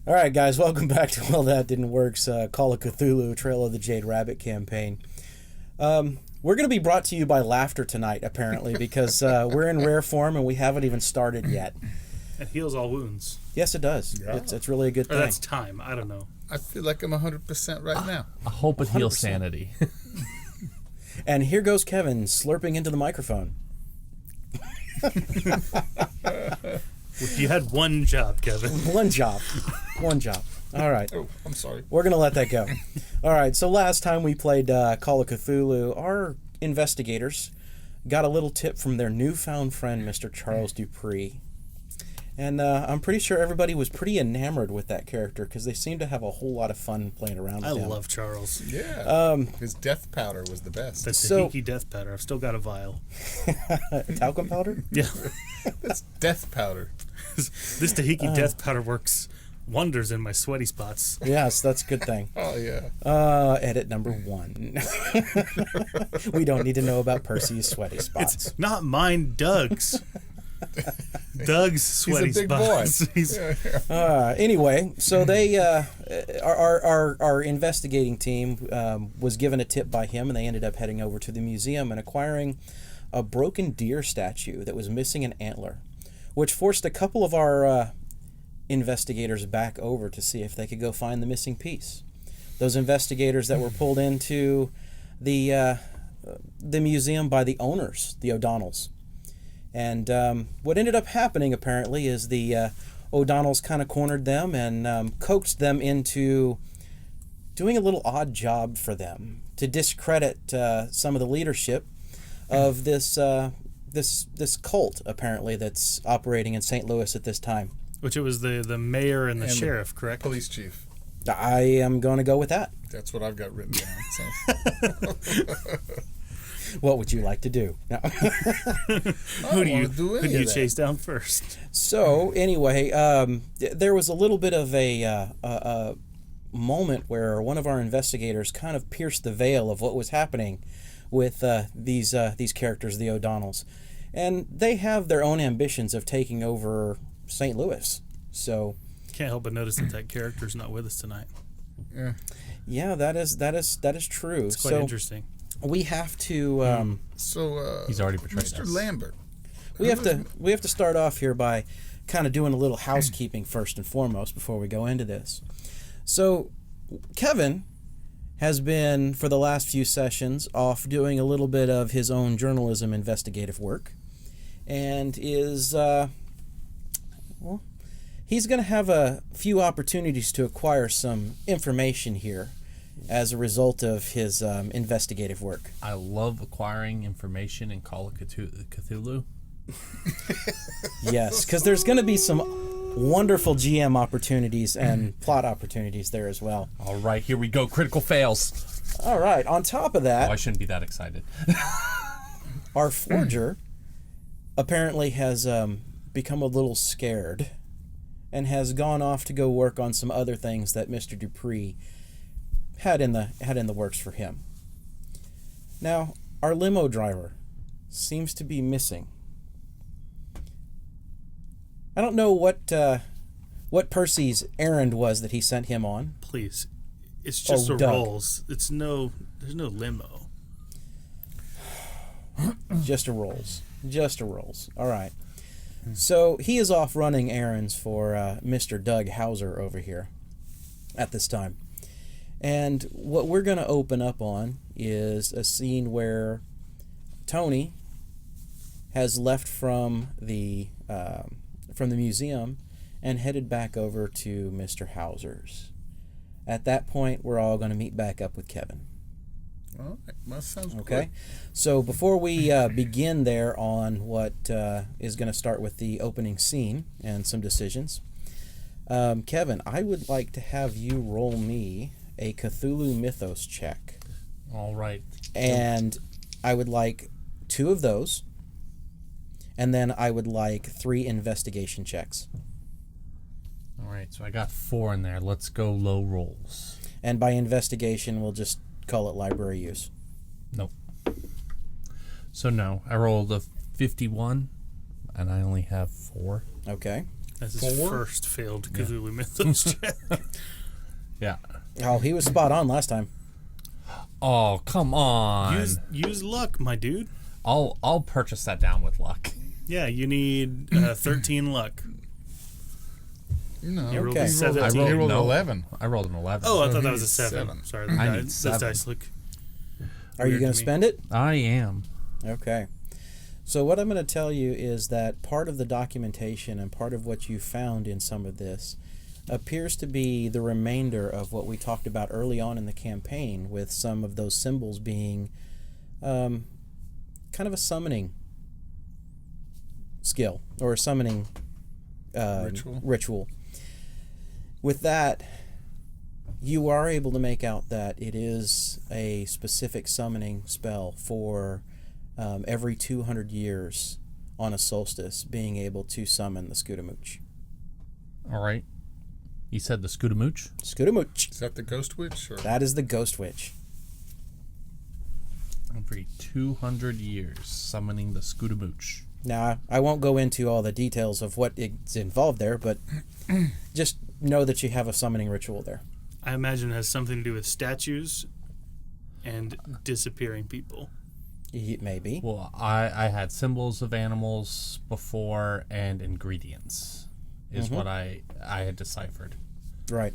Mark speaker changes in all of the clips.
Speaker 1: All right, guys, welcome back to Well, That Didn't Work's Call of Cthulhu, Trail of the Jade Rabbit campaign. We're going to be brought to you by laughter tonight, apparently, because we're in rare form and we haven't even started yet.
Speaker 2: It heals all wounds.
Speaker 1: Yes, it does. Yeah. It's really a good thing.
Speaker 2: Or that's time. I don't know.
Speaker 3: I feel like I'm 100% right now.
Speaker 4: I hope it heals sanity.
Speaker 1: And here goes Kevin slurping into the microphone.
Speaker 2: You had one job, Kevin.
Speaker 1: One job. All right.
Speaker 3: Oh, I'm sorry.
Speaker 1: We're going to let that go. All right, so last time we played Call of Cthulhu, our investigators got a little tip from their newfound friend, Mr. Charles Dupree. And I'm pretty sure everybody was pretty enamored with that character because they seemed to have a whole lot of fun playing around with him.
Speaker 2: I love Charles.
Speaker 3: Yeah. His death powder was the best.
Speaker 2: The Tahiki death powder. I've still got a vial.
Speaker 1: Talcum powder?
Speaker 2: Yeah.
Speaker 3: That's death powder.
Speaker 2: This Tahiki death powder works wonders in my sweaty spots.
Speaker 1: Yes, that's a good thing.
Speaker 3: Oh, yeah.
Speaker 1: Edit number 1. We don't need to know about Percy's sweaty spots.
Speaker 2: It's not mine, Doug's. Doug's sweaty
Speaker 3: He's a big
Speaker 2: spots.
Speaker 3: boy.
Speaker 1: Anyway, so they our investigating team was given a tip by him, and they ended up heading over to the museum and acquiring a broken deer statue that was missing an antler, which forced a couple of our investigators back over to see if they could go find the missing piece. Those investigators that were pulled into the museum by the owners, the O'Donnells. And what ended up happening, apparently, is the O'Donnells kind of cornered them and coaxed them into doing a little odd job for them to discredit some of the leadership of this cult, apparently, that's operating in St. Louis at this time.
Speaker 2: Which it was the mayor and the sheriff, correct?
Speaker 3: Police chief.
Speaker 1: I am going to go with that.
Speaker 3: That's what I've got written down. So.
Speaker 1: What would you like to do? No.
Speaker 2: Who do you chase down first?
Speaker 1: So anyway, there was a little bit of a moment where one of our investigators kind of pierced the veil of what was happening with these characters, the O'Donnells, and they have their own ambitions of taking over St. Louis. So
Speaker 2: can't help but notice that character's not with us tonight.
Speaker 1: Yeah, that is true.
Speaker 2: It's quite interesting.
Speaker 1: We have to.
Speaker 4: He's already betrayed
Speaker 3: Mr.
Speaker 4: us.
Speaker 3: Lambert.
Speaker 1: We have to start off here by kind of doing a little housekeeping first and foremost before we go into this. So, Kevin has been for the last few sessions off doing a little bit of his own journalism investigative work, and is he's going to have a few opportunities to acquire some information here as a result of his investigative work.
Speaker 4: I love acquiring information in Call of Cthulhu.
Speaker 1: Yes, because there's going to be some wonderful GM opportunities and plot opportunities there as well.
Speaker 4: All right, here we go. Critical fails.
Speaker 1: All right, on top of that...
Speaker 4: Oh, I shouldn't be that excited.
Speaker 1: Our forger apparently has become a little scared and has gone off to go work on some other things that Mr. Dupree had in the works for him. Now, our limo driver seems to be missing. I don't know what Percy's errand was that he sent him on.
Speaker 2: Please, it's just a
Speaker 1: Doug.
Speaker 2: Rolls. There's no limo.
Speaker 1: Just a Rolls. All right. So he is off running errands for Mr. Doug Hauser over here at this time. And what we're going to open up on is a scene where Tony has left from the museum and headed back over to Mr. Hauser's. At that point, we're all going to meet back up with Kevin.
Speaker 3: All right, that sounds
Speaker 1: okay. So before we begin there on what is going to start with the opening scene and some decisions, Kevin, I would like to have you roll me a Cthulhu Mythos check.
Speaker 4: All right.
Speaker 1: And I would like 2 of those, and then I would like 3 investigation checks.
Speaker 4: All right, so I got 4 in there. Let's go low rolls.
Speaker 1: And by investigation, we'll just call it library use.
Speaker 4: Nope. So no, I rolled a 51, and I only have 4.
Speaker 1: Okay.
Speaker 2: That's his
Speaker 3: 4?
Speaker 2: first failed Cthulhu Mythos check.
Speaker 4: Yeah.
Speaker 1: Oh, he was spot on last time.
Speaker 4: Oh, come on.
Speaker 2: Use luck, my dude.
Speaker 4: I'll purchase that down with luck.
Speaker 2: Yeah, you need 13 luck.
Speaker 3: No,
Speaker 2: You rolled
Speaker 1: Okay.
Speaker 2: a 17.
Speaker 3: he rolled
Speaker 4: no.
Speaker 3: 11.
Speaker 4: I rolled an 11.
Speaker 2: Oh, I
Speaker 3: So
Speaker 2: thought that
Speaker 3: he
Speaker 2: was a
Speaker 3: needs
Speaker 2: 7.
Speaker 3: 7.
Speaker 2: Sorry,
Speaker 4: I need
Speaker 2: those
Speaker 4: 7.
Speaker 2: dice look.
Speaker 1: Are you
Speaker 2: weird
Speaker 1: going
Speaker 2: to
Speaker 1: to
Speaker 2: me.
Speaker 1: spend it?
Speaker 4: I am.
Speaker 1: Okay. So what I'm going to tell you is that part of the documentation and part of what you found in some of this appears to be the remainder of what we talked about early on in the campaign, with some of those symbols being kind of a summoning skill or a summoning ritual. With that, you are able to make out that it is a specific summoning spell for every 200 years on a solstice, being able to summon the Scudamooch.
Speaker 4: All right. You said the Scudamooch?
Speaker 1: Scudamooch.
Speaker 3: Is that the Ghost Witch? Or?
Speaker 1: That is the Ghost Witch.
Speaker 4: Every 200 years, summoning the Scudamooch.
Speaker 1: Now, I won't go into all the details of what is involved there, but just know that you have a summoning ritual there.
Speaker 2: I imagine it has something to do with statues and disappearing people.
Speaker 1: Maybe.
Speaker 4: Well, I had symbols of animals before and ingredients is what I had deciphered.
Speaker 1: Right.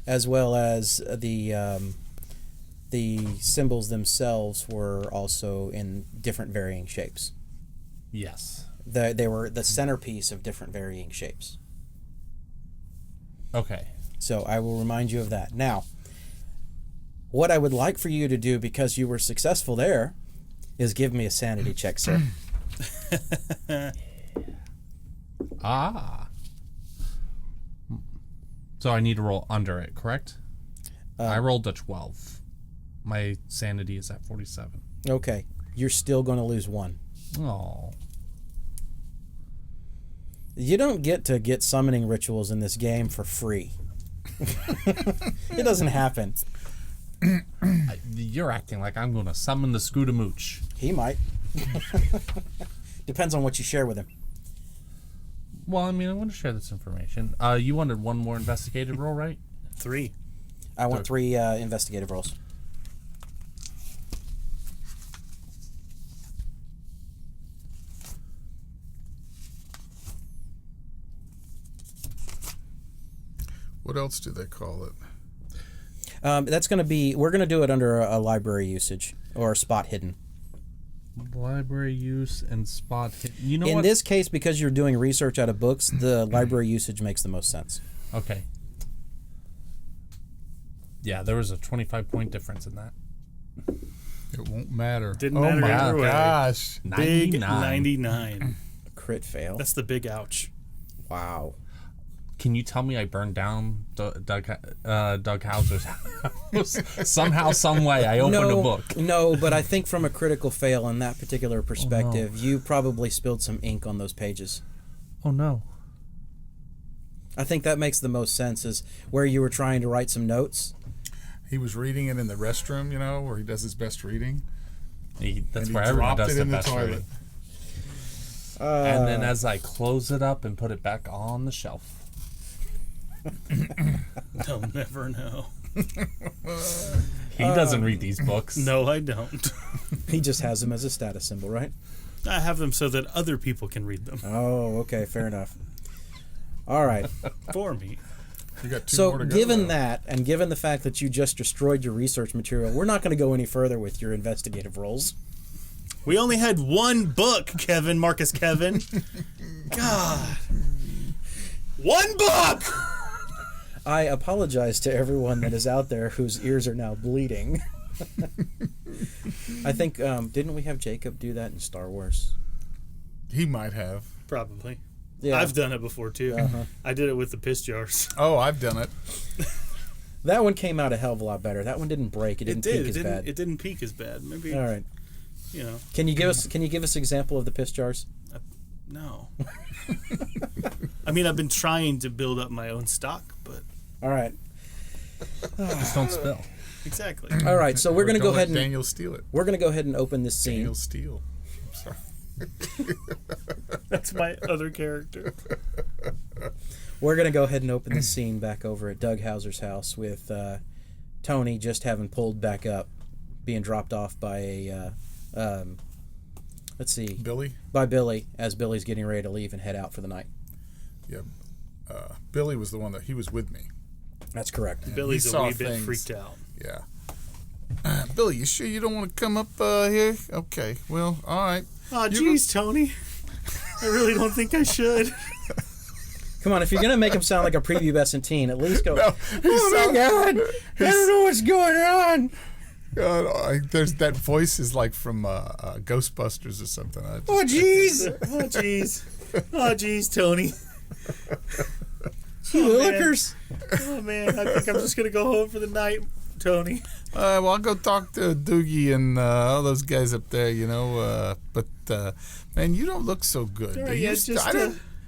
Speaker 1: As well as the symbols themselves were also in different varying shapes.
Speaker 4: Yes.
Speaker 1: They were the centerpiece of different varying shapes.
Speaker 4: Okay.
Speaker 1: So I will remind you of that. Now, what I would like for you to do, because you were successful there, is give me a sanity check, sir.
Speaker 4: Ah. So I need to roll under it, correct? I rolled a 12. My sanity is at 47.
Speaker 1: Okay. You're still going to lose 1.
Speaker 4: Oh.
Speaker 1: You don't get to get summoning rituals in this game for free. It doesn't happen.
Speaker 4: You're acting like I'm going to summon the Scudamooch.
Speaker 1: He might. Depends on what you share with him.
Speaker 4: Well, I mean, I want to share this information. You wanted one more investigative roll, right?
Speaker 2: 3.
Speaker 1: I want 3 investigative rolls.
Speaker 3: What else do they call it?
Speaker 1: That's going to be... We're going to do it under a library usage or spot hidden.
Speaker 4: Library use and spot hit. You know
Speaker 1: In
Speaker 4: what?
Speaker 1: this case, because you're doing research out of books, the library usage makes the most sense.
Speaker 4: Okay. Yeah, there was a 25-point difference in that.
Speaker 3: It won't matter.
Speaker 2: Didn't
Speaker 3: oh
Speaker 2: matter
Speaker 3: my
Speaker 2: either way.
Speaker 3: gosh.
Speaker 2: Big
Speaker 4: 99.
Speaker 2: 99.
Speaker 1: Crit fail.
Speaker 2: That's the big ouch.
Speaker 1: Wow.
Speaker 4: Can you tell me I burned down Doug Hauser's house? Somehow, some way, I opened a book.
Speaker 1: No, but I think from a critical fail in that particular perspective, you probably spilled some ink on those pages.
Speaker 4: Oh, no.
Speaker 1: I think that makes the most sense, is where you were trying to write some notes.
Speaker 3: He was reading it in the restroom, you know, where he does his best reading.
Speaker 4: That's
Speaker 3: and
Speaker 4: where
Speaker 3: he
Speaker 4: everyone
Speaker 3: dropped
Speaker 4: does
Speaker 3: it
Speaker 4: their
Speaker 3: in the
Speaker 4: best
Speaker 3: toilet.
Speaker 4: reading. And then as I close it up and put it back on the shelf.
Speaker 2: They'll never know.
Speaker 4: He doesn't read these books.
Speaker 2: No, I don't.
Speaker 1: He just has them as a status symbol, right?
Speaker 2: I have them so that other people can read them
Speaker 1: Oh, okay, fair enough. All right.
Speaker 2: for me.
Speaker 3: You got 2
Speaker 1: So,
Speaker 3: more to go.
Speaker 1: given
Speaker 3: though.
Speaker 1: that, and given the fact that you just destroyed your research material, we're not going to go any further with your investigative rolls.
Speaker 2: We only had 1 book, Marcus Kevin. God. 1 book!
Speaker 1: I apologize to everyone that is out there whose ears are now bleeding. I think, didn't we have Jacob do that in Star Wars?
Speaker 3: He might have.
Speaker 2: Probably.
Speaker 1: Yeah.
Speaker 2: I've done it before, too.
Speaker 1: Uh-huh.
Speaker 2: I did it with the piss jars.
Speaker 3: Oh, I've done it.
Speaker 1: That one came out a hell of a lot better. That one didn't break. It didn't peak as bad.
Speaker 2: It didn't peak as bad. Maybe,
Speaker 1: All right.
Speaker 2: you know,
Speaker 1: Can you give us example of the piss jars?
Speaker 2: no. I mean, I've been trying to build up my own stock, but...
Speaker 1: All right.
Speaker 4: Just don't spill.
Speaker 2: Exactly.
Speaker 1: All right. So we're going to
Speaker 3: Don't
Speaker 1: go
Speaker 3: let
Speaker 1: ahead and
Speaker 3: Daniel steal it.
Speaker 1: we're going to go ahead and open this scene.
Speaker 3: Daniel Steele. I'm sorry.
Speaker 2: That's my other character.
Speaker 1: we're going to go ahead and open the scene back over at Doug Hauser's house with Tony just having pulled back up, being dropped off by a, let's see.
Speaker 3: Billy?
Speaker 1: By Billy, as Billy's getting ready to leave and head out for the night.
Speaker 3: Yeah. Billy was the one that he was with me.
Speaker 1: That's correct.
Speaker 2: Billy's a wee bit freaked out.
Speaker 3: Yeah. Billy, you sure you don't want to come up here? Okay, well, all right.
Speaker 2: Oh, geez, Tony. I really don't think I should.
Speaker 1: Come on, if you're going to make him sound like a prepubescent teen, at least go,
Speaker 3: No,
Speaker 1: oh my God, I don't know what's going on.
Speaker 3: There's that voice is like from Ghostbusters or something.
Speaker 1: Oh, jeez.
Speaker 2: Oh, jeez. Oh, jeez, Tony.
Speaker 1: Lookers.
Speaker 2: Oh, man, I think I'm just going to go home for the night, Tony.
Speaker 3: Well, I'll go talk to Doogie and all those guys up there, you know. But, man, you don't look so good.
Speaker 2: Right, yeah,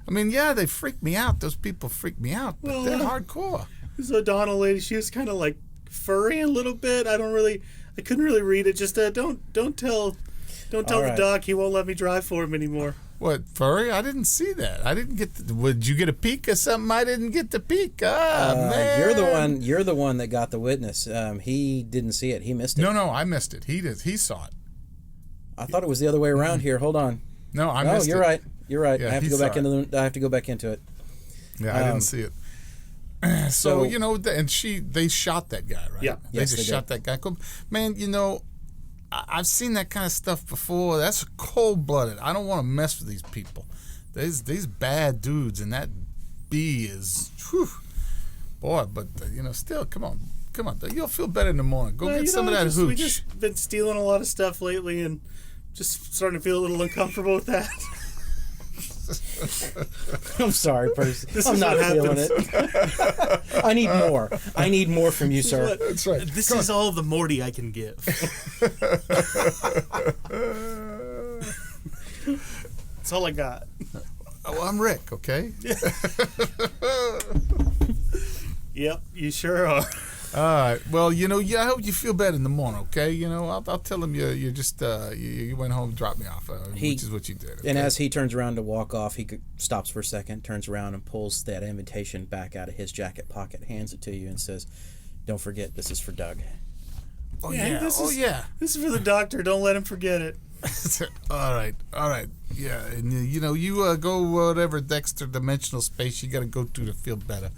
Speaker 3: I mean, yeah, they freak me out. Those people freak me out, but they're hardcore.
Speaker 2: This O'Donnell lady, she was kind of like furry a little bit. I couldn't really read it. Just don't tell the doc he won't let me drive for him anymore.
Speaker 3: What, furry? I didn't see that. I didn't get. Did you get a peek or something? I didn't get the peek. Man,
Speaker 1: You're the one that got the witness. He didn't see it. He missed it.
Speaker 3: No, I missed it. He did. He saw it.
Speaker 1: I thought it was the other way around here. Hold on.
Speaker 3: No, I missed it.
Speaker 1: You're right. You're right.
Speaker 3: Yeah,
Speaker 1: I have to go back into it.
Speaker 3: Yeah, I didn't see it. So you know, and they shot that guy, right?
Speaker 2: Yeah.
Speaker 3: They just shot that guy. Man, you know, I've seen that kind of stuff before. That's cold-blooded. I don't want to mess with these people. These bad dudes, and that bee is, whew, boy. But you know, still, come on. You'll feel better in the morning. Go get some of that hooch.
Speaker 2: We've just been stealing a lot of stuff lately, and just starting to feel a little uncomfortable with that.
Speaker 1: I'm sorry, Percy. I'm not feeling it. I need more from you, sir.
Speaker 3: That's right.
Speaker 2: This is all the Morty I can give. That's all I got.
Speaker 3: Well, I'm Rick, okay?
Speaker 2: Yep, you sure are.
Speaker 3: All right. Well, you know, I hope you feel better in the morning, okay? You know, I'll tell him you just you went home and dropped me off, which is what you did. Okay?
Speaker 1: And as he turns around to walk off, he stops for a second, turns around and pulls that invitation back out of his jacket pocket, hands it to you, and says, "Don't forget, this is for Doug."
Speaker 3: Oh yeah.
Speaker 2: This is for the doctor. Don't let him forget it.
Speaker 3: All right. Yeah, and you know, you go whatever Dexter dimensional space you got to go to feel better.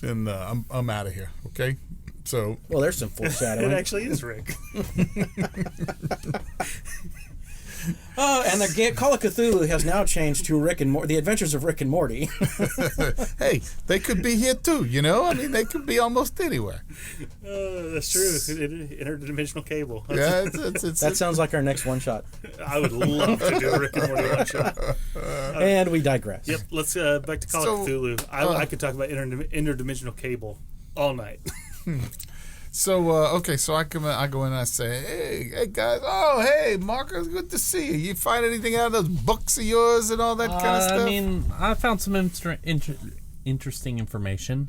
Speaker 3: And I'm out of here, okay? So.
Speaker 1: Well, there's some foreshadowing.
Speaker 2: It actually is Rick.
Speaker 1: And the Call of Cthulhu has now changed to The Adventures of Rick and Morty.
Speaker 3: Hey, they could be here too, you know? I mean, they could be almost anywhere.
Speaker 2: That's true. Interdimensional cable.
Speaker 1: That sounds like our next one shot.
Speaker 2: I would love to do a Rick and Morty one shot.
Speaker 1: And we digress.
Speaker 2: Yep. Let's back to Call of Cthulhu. I could talk about interdimensional cable all night.
Speaker 3: So okay, so I go in and I say, hey guys, hey Marcus, good to see you. You find anything out of those books of yours and all that kind of stuff?
Speaker 4: I mean, I found some interesting information.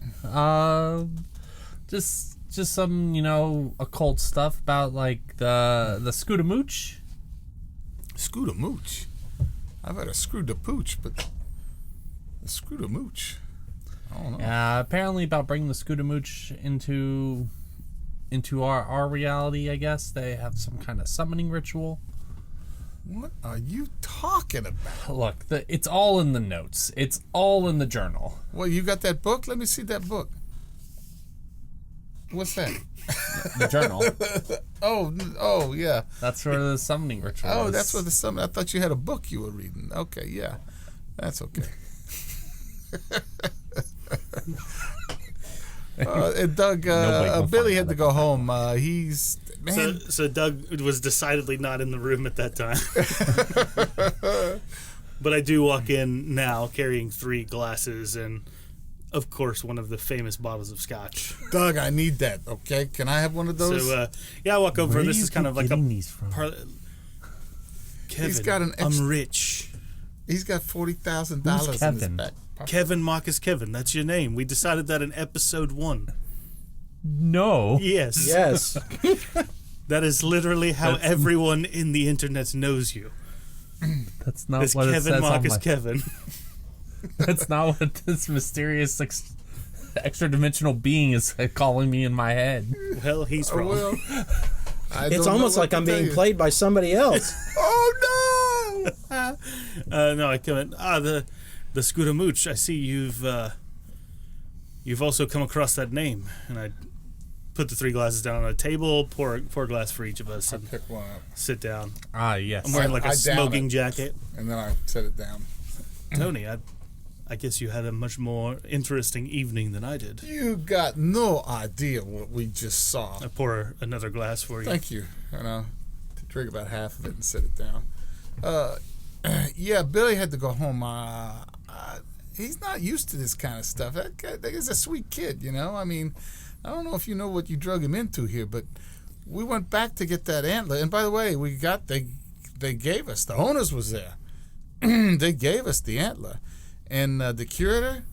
Speaker 4: Just some, you know, occult stuff about like the Scootamooch.
Speaker 3: Scootamooch. I've had a Screw-da-pooch, but the Scootamooch. I don't know.
Speaker 4: Apparently about bringing the Scootamooch into our reality, I guess. They have some kind of summoning ritual.
Speaker 3: What are you talking about?
Speaker 4: Look, it's all in the notes. It's all in the journal.
Speaker 3: Well, you got that book? Let me see that book. What's that?
Speaker 4: The journal.
Speaker 3: Oh, yeah.
Speaker 4: That's where the summoning ritual is.
Speaker 3: Oh, that's where the summoning... I thought you had a book you were reading. Okay, yeah. That's okay. And Doug, Billy had to go home. He's man.
Speaker 2: So Doug was decidedly not in the room at that time. But I do walk in now carrying 3 glasses and, of course, one of the famous bottles of scotch.
Speaker 3: Doug, I need that. Okay, can I have one of those?
Speaker 2: So I walk over. This is kind of like
Speaker 4: these from?
Speaker 2: Kevin,
Speaker 3: he's got
Speaker 2: I'm rich.
Speaker 3: He's got $40,000 in his back.
Speaker 2: Kevin Marcus Kevin, that's your name. We decided that in episode 1.
Speaker 4: No.
Speaker 2: Yes.
Speaker 1: Yes.
Speaker 2: That is literally how everyone in the internet knows you.
Speaker 4: That's not
Speaker 2: it's
Speaker 4: what
Speaker 2: Kevin
Speaker 4: it says
Speaker 2: Marcus
Speaker 4: on my...
Speaker 2: Kevin.
Speaker 4: That's not what this mysterious extra-dimensional being is calling me in my head.
Speaker 2: Well, he's wrong.
Speaker 3: Well,
Speaker 1: It's almost like I'm being played by somebody else.
Speaker 3: Oh no!
Speaker 2: No, I come in. The Scudamooch. I see you've also come across that name, and I put the 3 glasses down on a table, pour a glass for each of us, and
Speaker 3: Pick one up,
Speaker 2: sit down.
Speaker 4: Ah, yes.
Speaker 2: I'm wearing like
Speaker 3: I
Speaker 2: a
Speaker 3: down
Speaker 2: smoking
Speaker 3: it.
Speaker 2: jacket.
Speaker 3: and then I set it down.
Speaker 2: Tony, I guess you had a much more interesting evening than I did.
Speaker 3: You got no idea what we just saw.
Speaker 2: I pour another glass for you.
Speaker 3: Thank you. And I'll drink about half of it and set it down. Yeah, Billy had to go home. He's not used to this kind of stuff. That guy is a sweet kid, you know. I mean, I don't know if you know what you drug him into here, but we went back to get that antler. And by the way, they gave us, the owners was there. They gave us the antler. And the curator,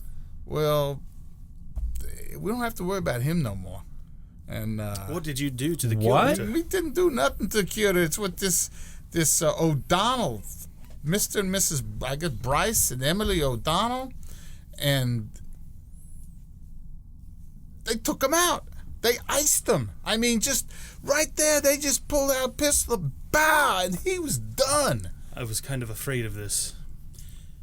Speaker 3: well, we don't have to worry about him no more. And
Speaker 2: What did you do to the
Speaker 4: What?
Speaker 2: curator?
Speaker 3: we didn't do nothing to the curator. It's what this O'Donnell, Mr. and Mrs. I guess Bryce and Emily O'Donnell, and they took him out. They iced him. I mean, just right there, they just pulled out a pistol, bow, and he was done.
Speaker 2: I was kind of afraid of this.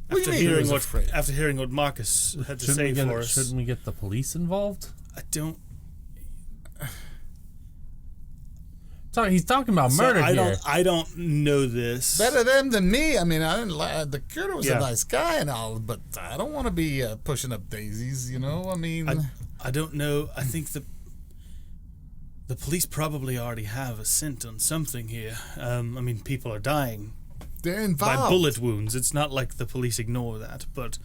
Speaker 3: What do you mean he was afraid?
Speaker 2: After hearing what Marcus had to say for us,
Speaker 4: Shouldn't we get the police involved?
Speaker 2: I don't.
Speaker 4: He's talking about
Speaker 2: So
Speaker 4: murder
Speaker 2: I
Speaker 4: here.
Speaker 2: don't know this.
Speaker 3: Better them than me. I mean, I didn't. The curator was
Speaker 2: Yeah.
Speaker 3: a nice guy and all, but I don't want to be pushing up daisies. You know, I mean,
Speaker 2: I don't know. I think the police probably already have a scent on something here. I mean, people are dying
Speaker 3: they're involved.
Speaker 2: by bullet wounds. It's not like the police ignore that, but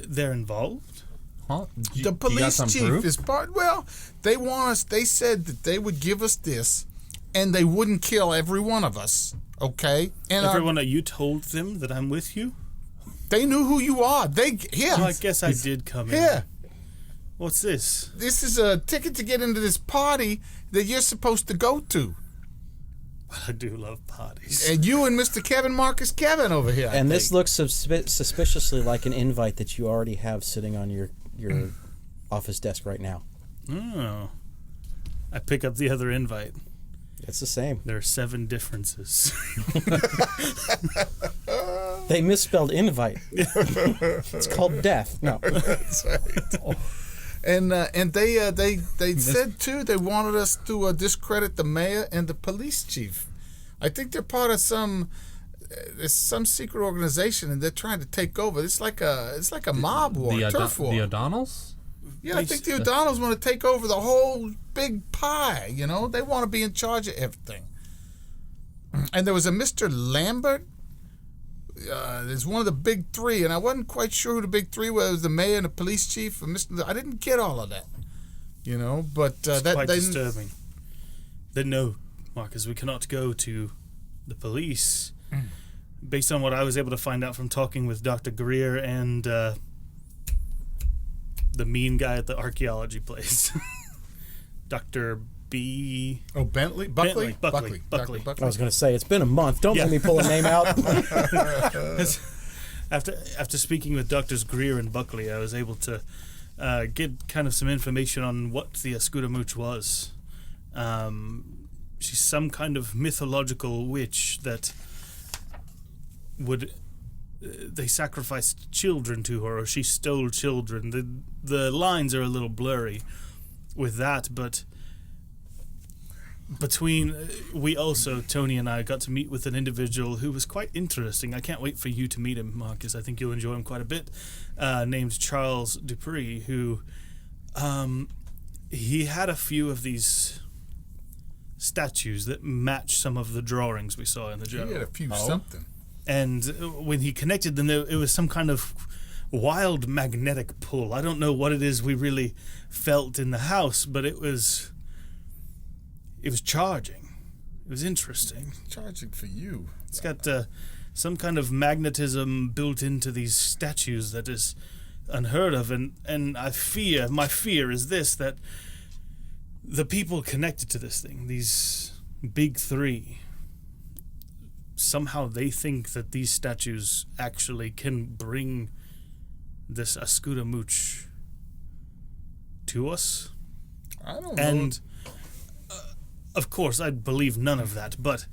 Speaker 2: they're involved.
Speaker 4: Huh?
Speaker 3: The
Speaker 4: You got
Speaker 3: police
Speaker 4: some
Speaker 3: chief
Speaker 4: proof?
Speaker 3: is part. Well, they want us. They said that they would give us this, and they wouldn't kill every one of us. Okay, and
Speaker 2: Everyone, you told them that I'm with you?
Speaker 3: they knew who you are.
Speaker 2: Well, I guess I did come in.
Speaker 3: Here,
Speaker 2: What's this?
Speaker 3: this is a ticket to get into this party that you're supposed to go to,
Speaker 2: I do love parties.
Speaker 3: and you and Mr. Kevin Marcus Kevin over here.
Speaker 1: And this looks suspiciously like an invite that you already have sitting on your office desk right now.
Speaker 2: Oh. I pick up the other invite.
Speaker 1: It's the same.
Speaker 2: There are 7 differences.
Speaker 1: They misspelled invite. It's called death. No.
Speaker 3: That's right. And they said too they wanted us to discredit the mayor and the police chief. I think they're part of some secret organization and they're trying to take over. It's like a mob war, turf war.
Speaker 4: The O'Donnells?
Speaker 3: Yeah, I think the O'Donnells want to take over the whole big pie. You know, they want to be in charge of everything. And there was a Mr. Lambert. There's one of the big 3, and I wasn't quite sure who the big 3 was. It was the mayor and the police chief. And I didn't get all of that, you know. But
Speaker 2: It's quite disturbing. Then no, Marcus, we cannot go to the police. Based on what I was able to find out from talking with Dr. Greer and the mean guy at the archaeology place, Dr. B.
Speaker 3: Oh, Bentley? Buckley?
Speaker 2: Buckley.
Speaker 1: I was going to say, it's been a month. Don't let me pull a name out.
Speaker 2: After speaking with Doctors Greer and Buckley, I was able to get kind of some information on what the Scudamooch was. She's some kind of mythological witch that they sacrificed children to her, or she stole children. The lines are a little blurry with that, but we also, Tony and I, got to meet with an individual who was quite interesting. I can't wait for you to meet him, Marcus. I think you'll enjoy him quite a bit. Named Charles Dupree, who he had a few of these statues that match some of the drawings we saw in the
Speaker 3: He
Speaker 2: journal.
Speaker 3: had a few something.
Speaker 2: And when he connected them, it was some kind of wild magnetic pull. I don't know what it is we really felt in the house, but it was charging. It was interesting.
Speaker 3: Charging for you.
Speaker 2: It's got some kind of magnetism built into these statues that is unheard of, and my fear is this, that the people connected to this thing, these big 3, somehow they think that these statues actually can bring this Ascuda Mooch to us.
Speaker 3: I don't know.
Speaker 2: And, of course, I believe none of that, but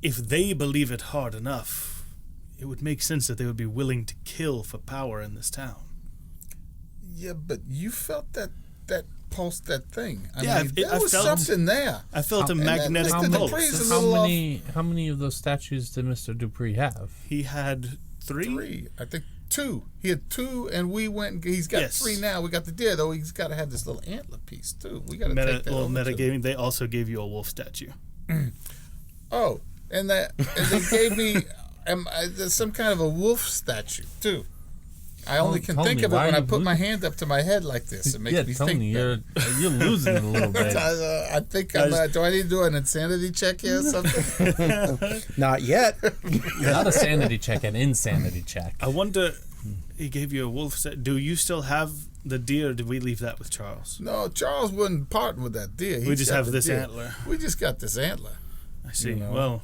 Speaker 2: if they believe it hard enough, it would make sense that they would be willing to kill for power in this town.
Speaker 3: Yeah, but you felt that pulse, that thing. I
Speaker 2: Yeah,
Speaker 3: mean,
Speaker 2: I
Speaker 3: there was
Speaker 2: felt-
Speaker 3: something there.
Speaker 2: I felt a magnetic
Speaker 3: Mr.
Speaker 2: pulse.
Speaker 3: Dupree's a little
Speaker 4: How many of those statues did Mr. Dupree have?
Speaker 2: He had three?
Speaker 3: I think 2. He had 2, and we went. He's got
Speaker 2: Yes.
Speaker 3: 3 now. We got the deer, though. He's got to have this little antler piece too. We got to take that over, too.
Speaker 2: Metagaming. They also gave you a wolf statue.
Speaker 3: Oh, and they gave me some kind of a wolf statue too. I only can
Speaker 4: Tony,
Speaker 3: think of it
Speaker 4: why
Speaker 3: when
Speaker 4: are
Speaker 3: I
Speaker 4: you
Speaker 3: put my
Speaker 4: losing-
Speaker 3: hand up to my head like this. It makes me
Speaker 4: Tony,
Speaker 3: think.
Speaker 4: you're losing it a little bit.
Speaker 3: I think do I need to do an insanity check here or something?
Speaker 1: Not yet.
Speaker 4: Not a sanity check, an insanity check.
Speaker 2: I wonder, he gave you a wolf statue. Do you still have the deer, or did we leave that with Charles?
Speaker 3: No, Charles wouldn't part with that deer.
Speaker 2: We
Speaker 3: He's
Speaker 2: just
Speaker 3: got
Speaker 2: have
Speaker 3: the
Speaker 2: this
Speaker 3: deer.
Speaker 2: antler.
Speaker 3: We just got this antler.
Speaker 2: I see.
Speaker 3: You know.
Speaker 2: Well,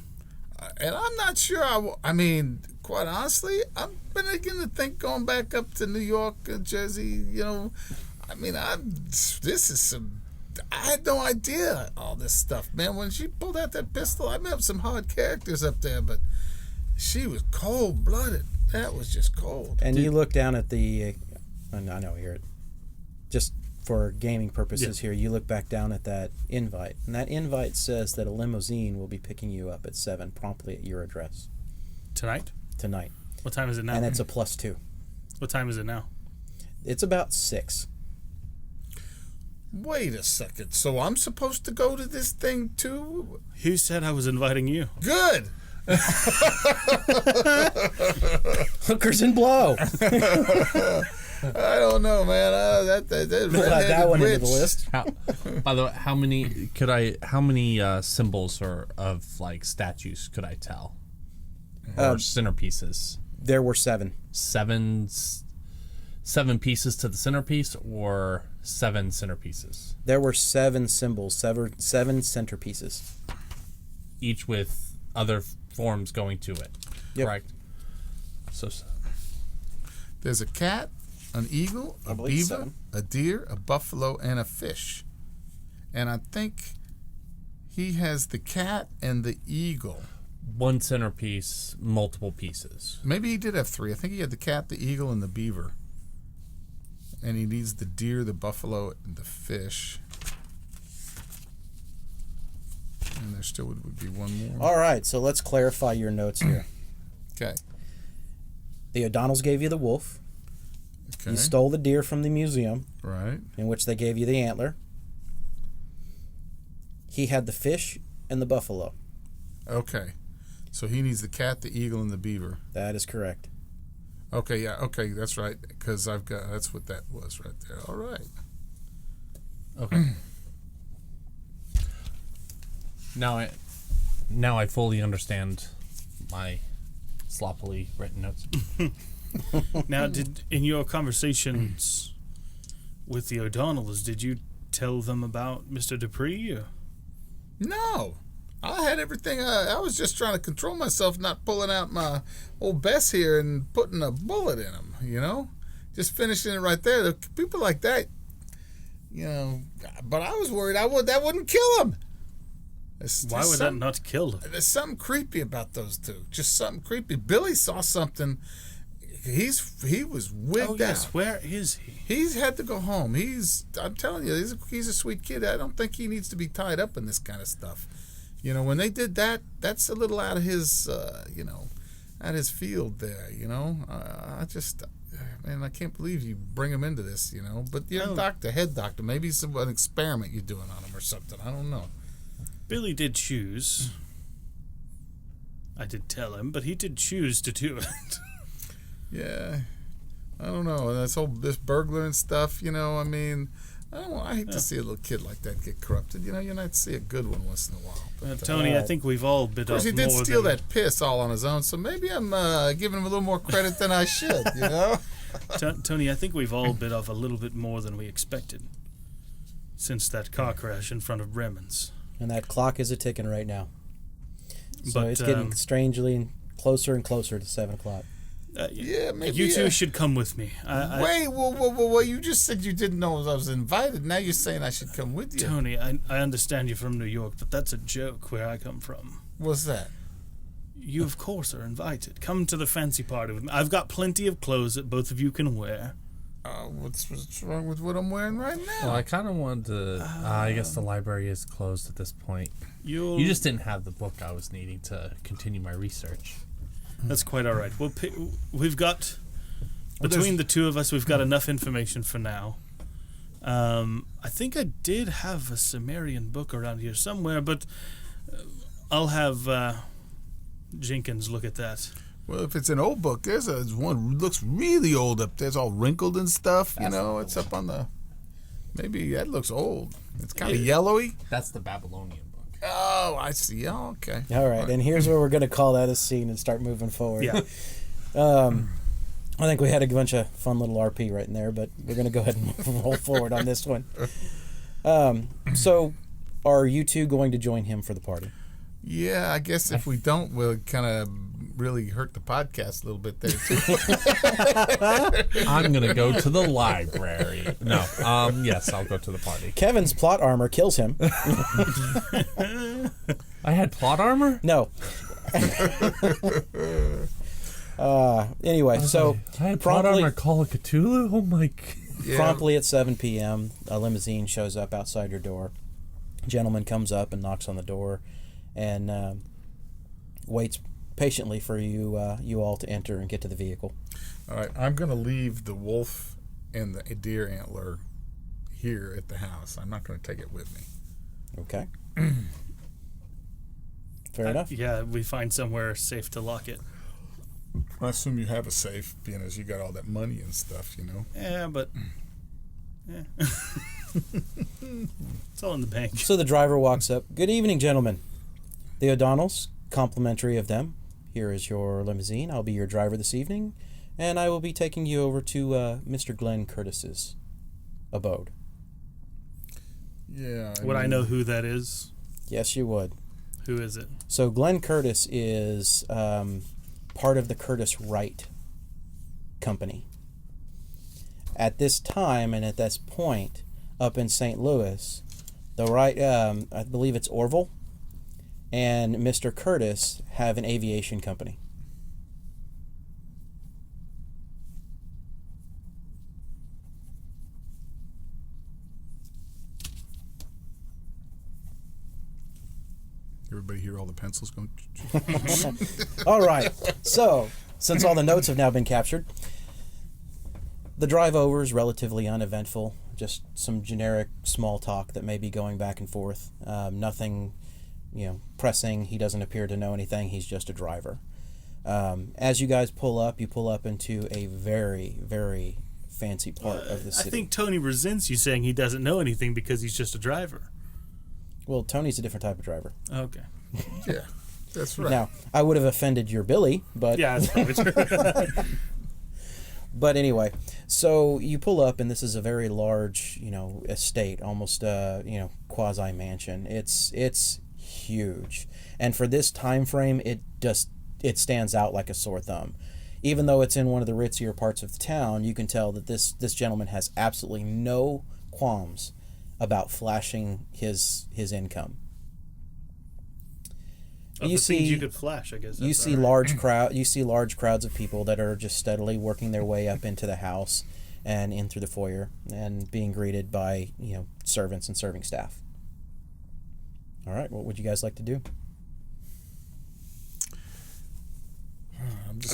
Speaker 3: And I'm not sure. I mean, quite honestly, I'm beginning to think going back up to New York, Jersey. You know, I mean, this is some. I had no idea all this stuff, man. When she pulled out that pistol, I met some hard characters up there, but she was cold blooded. That was just cold.
Speaker 1: And you look down at the. I know here, just for gaming purposes here, you look back down at that invite, and that invite says that a limousine will be picking you up at 7 promptly at your address
Speaker 2: tonight?
Speaker 1: tonight,
Speaker 2: What time is it now?
Speaker 1: and it's a +2.
Speaker 2: What time is it now?
Speaker 1: It's about 6.
Speaker 3: Wait a second. So I'm supposed to go to this thing too?
Speaker 2: Who said I was inviting you?
Speaker 3: Good.
Speaker 1: Hookers and blow.
Speaker 3: I don't know, man. That
Speaker 1: We'll add that one into the
Speaker 3: witch.
Speaker 1: list.
Speaker 4: By the way, how many symbols or of like statues could I tell? Or centerpieces?
Speaker 1: There were 7.
Speaker 4: Seven pieces to the centerpiece, or 7 centerpieces,
Speaker 1: There were 7 symbols, 7 centerpieces.
Speaker 4: each with other forms going to it.
Speaker 1: Yep.
Speaker 4: Correct. So
Speaker 3: There's a cat, an eagle,
Speaker 1: I
Speaker 3: a
Speaker 1: believe
Speaker 3: beaver,
Speaker 1: 7.
Speaker 3: a deer, a buffalo, and a fish. And I think he has the cat and the eagle.
Speaker 4: one centerpiece, multiple pieces.
Speaker 3: Maybe he did have 3. I think he had the cat, the eagle, and the beaver. And he needs the deer, the buffalo, and the fish. And there still would be one more.
Speaker 1: All right, so let's clarify your notes here.
Speaker 3: Okay.
Speaker 1: The O'Donnells gave you the wolf.
Speaker 3: Okay.
Speaker 1: You stole the deer from the museum,
Speaker 3: Right.
Speaker 1: in which they gave you the antler. He had the fish and the buffalo.
Speaker 3: Okay. So he needs the cat, the eagle, and the beaver.
Speaker 1: That is correct.
Speaker 3: Okay, yeah, okay, that's right. Because that's what that was right there. All right.
Speaker 4: Okay. Now I fully understand my sloppily written notes.
Speaker 2: Now, in your conversations with the O'Donnells, did you tell them about Mr. Dupree? Or?
Speaker 3: No. I had everything. I was just trying to control myself, not pulling out my old Bess here and putting a bullet in him, you know? Just finishing it right there. The people like that, you know, but I was worried that wouldn't kill him.
Speaker 2: Why would that not kill him?
Speaker 3: There's something creepy about those two. Just something creepy. Billy saw something. He was wigged
Speaker 2: Oh, yes.
Speaker 3: out.
Speaker 2: Where is he?
Speaker 3: He's had to go home. I'm telling you, he's a sweet kid. I don't think he needs to be tied up in this kind of stuff. You know, when they did that, that's a little out of his, out of his field there, you know. I can't believe you bring him into this, you know. But you're a head doctor. Maybe it's an experiment you're doing on him or something. I don't know.
Speaker 2: Billy did choose. I did tell him, but he did choose to do it.
Speaker 3: Yeah, I don't know. This burglar and stuff, you know. I mean, I hate to see a little kid like that get corrupted. You know, you're not to see a good one once in a while. But,
Speaker 2: Tony, I think we've all bit
Speaker 3: of
Speaker 2: off
Speaker 3: course,
Speaker 2: more
Speaker 3: he did steal
Speaker 2: than...
Speaker 3: that piss all on his own, so maybe I'm giving him a little more credit than I should, you know?
Speaker 2: Tony, I think we've all bit off a little bit more than we expected since that car crash in front of Bremen's.
Speaker 1: And that clock is a ticking right now. So
Speaker 2: But,
Speaker 1: it's getting strangely closer and closer to 7 o'clock.
Speaker 3: Yeah, maybe.
Speaker 2: You two should come with me.
Speaker 3: Wait, whoa. You just said you didn't know I was invited. Now you're saying I should come with you.
Speaker 2: Tony, I understand you're from New York, but that's a joke where I come from.
Speaker 3: What's that?
Speaker 2: You, of course, are invited. Come to the fancy party with me. I've got plenty of clothes that both of you can wear.
Speaker 3: What's wrong with what I'm wearing right now?
Speaker 4: Well, I kind of wanted to. I guess the library is closed at this point. You just didn't have the book I was needing to continue my research.
Speaker 2: That's quite all right. We've got, between the two of us, we've got enough information for now. I think I did have a Sumerian book around here somewhere, but I'll have Jenkins look at that.
Speaker 3: Well, if it's an old book, there's one looks really old up there. It's all wrinkled and stuff. You know, it's up on the. Maybe that looks old. It's kind of yellowy.
Speaker 4: That's the Babylonian book.
Speaker 3: Oh, I see. Oh, okay.
Speaker 1: All right, and here's where we're going to call that a scene and start moving forward.
Speaker 2: Yeah.
Speaker 1: I think we had a bunch of fun little RP right in there, but we're going to go ahead and roll forward on this one. So, are you two going to join him for the party?
Speaker 3: Yeah, I guess if we don't, we'll kind of really hurt the podcast a little bit there, too.
Speaker 4: I'm going to go to the library. No, yes, I'll go to the party.
Speaker 1: Kevin's plot armor kills him.
Speaker 4: I had plot armor?
Speaker 1: No. Anyway, so
Speaker 4: I had plot armor Call of Cthulhu? Oh my God.
Speaker 3: Yeah.
Speaker 1: Promptly at 7 p.m., a limousine shows up outside your door. A gentleman comes up and knocks on the door and waits patiently for you all to enter and get to the vehicle.
Speaker 3: All right, I'm going to leave the wolf and the deer antler here at the house. I'm not going to take it with me.
Speaker 1: Okay. Fair enough.
Speaker 2: Yeah, we find somewhere safe to lock it.
Speaker 3: I assume you have a safe, being as you got all that money and stuff, you know.
Speaker 2: Yeah, but it's all in the bank.
Speaker 1: So the driver walks up. Good evening, gentlemen. The O'Donnells, complimentary of them. Here is your limousine. I'll be your driver this evening, and I will be taking you over to Mr. Glenn Curtis's abode.
Speaker 3: Yeah.
Speaker 2: Would I know who that is?
Speaker 1: Yes, you would.
Speaker 2: Who is it?
Speaker 1: So Glenn Curtis is part of the Curtis Wright Company. At this time and at this point, up in St. Louis, the Wright, I believe it's Orville, and Mr. Curtis have an aviation company.
Speaker 3: Everybody hear all the pencils going?
Speaker 1: All right. So, since all the notes have now been captured, the drive over is relatively uneventful. Just some generic small talk that may be going back and forth. Nothing, pressing. He doesn't appear to know anything. He's just a driver. As you guys pull up, you pull up into a very, very fancy part of the city.
Speaker 2: I think Tony resents you saying he doesn't know anything because he's just a driver.
Speaker 1: Well, Tony's a different type of driver.
Speaker 2: Okay.
Speaker 3: Yeah, that's right.
Speaker 1: Now, I would have offended your Billy, but...
Speaker 2: Yeah, that's probably true.
Speaker 1: But anyway, so you pull up, and this is a very large, estate, almost, quasi-mansion. It's huge. And for this time frame, it stands out like a sore thumb. Even though it's in one of the ritzier parts of the town, you can tell that this gentleman has absolutely no qualms about flashing his income.
Speaker 2: Things you could flash, I guess.
Speaker 1: You see large crowds of people that are just steadily working their way up into the house and in through the foyer and being greeted by servants and serving staff. All right, what would you guys like to do?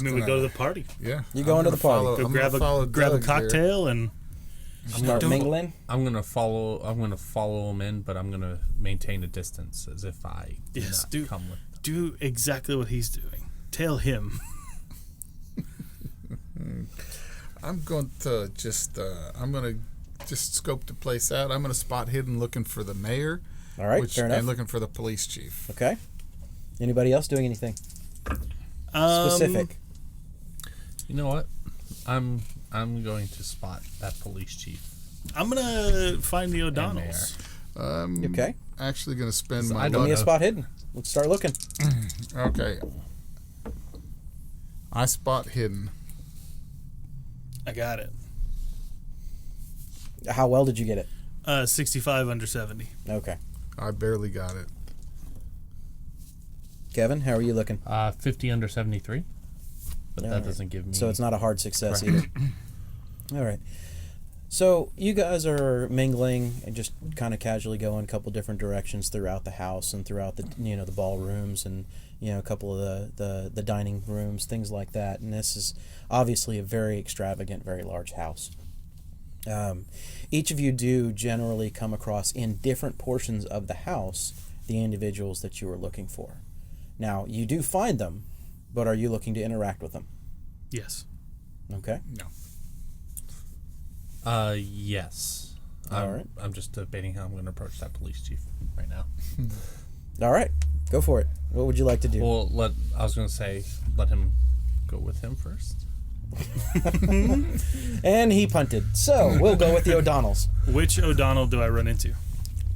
Speaker 2: We go to the party.
Speaker 3: Yeah,
Speaker 1: You go into the party.
Speaker 2: Go grab a cocktail and
Speaker 1: Start mingling.
Speaker 4: I'm gonna follow him in, but I'm gonna maintain a distance as if I come with them.
Speaker 2: Do exactly what he's doing. Tell him.
Speaker 3: I'm going to just scope the place out. I'm going to spot hidden looking for the mayor.
Speaker 1: All right, fair enough.
Speaker 3: And looking for the police chief.
Speaker 1: Okay. Anybody else doing anything specific?
Speaker 3: You
Speaker 4: know what? I'm going to spot that police chief.
Speaker 2: I'm gonna find the O'Donnells.
Speaker 1: Okay.
Speaker 3: Actually going to spend my
Speaker 1: Give me a spot hidden. let's start looking.
Speaker 3: Okay. I spot hidden.
Speaker 2: I got it.
Speaker 1: How well did you get it?
Speaker 2: 65 under 70.
Speaker 1: Okay.
Speaker 3: I barely got it.
Speaker 1: Kevin, how are you looking?
Speaker 4: 50 under 73. But
Speaker 1: All
Speaker 4: that
Speaker 1: right.
Speaker 4: doesn't give me...
Speaker 1: So it's not a hard success
Speaker 4: Right.
Speaker 1: either. All right. So you guys are mingling and just kind of casually going a couple different directions throughout the house and throughout the the ballrooms and a couple of the dining rooms, things like that. And this is obviously a very extravagant, very large house. Each of you do generally come across in different portions of the house the individuals that you are looking for. Now, you do find them, but are you looking to interact with them?
Speaker 2: Yes.
Speaker 1: Okay.
Speaker 3: No.
Speaker 4: Yes.
Speaker 1: All right.
Speaker 4: I'm just debating how I'm going to approach that police chief right now.
Speaker 1: All right. Go for it. What would you like to do?
Speaker 4: Well, I was going to say, let him go with him first.
Speaker 1: And he punted. So, we'll go with the O'Donnells.
Speaker 2: Which O'Donnell do I run into?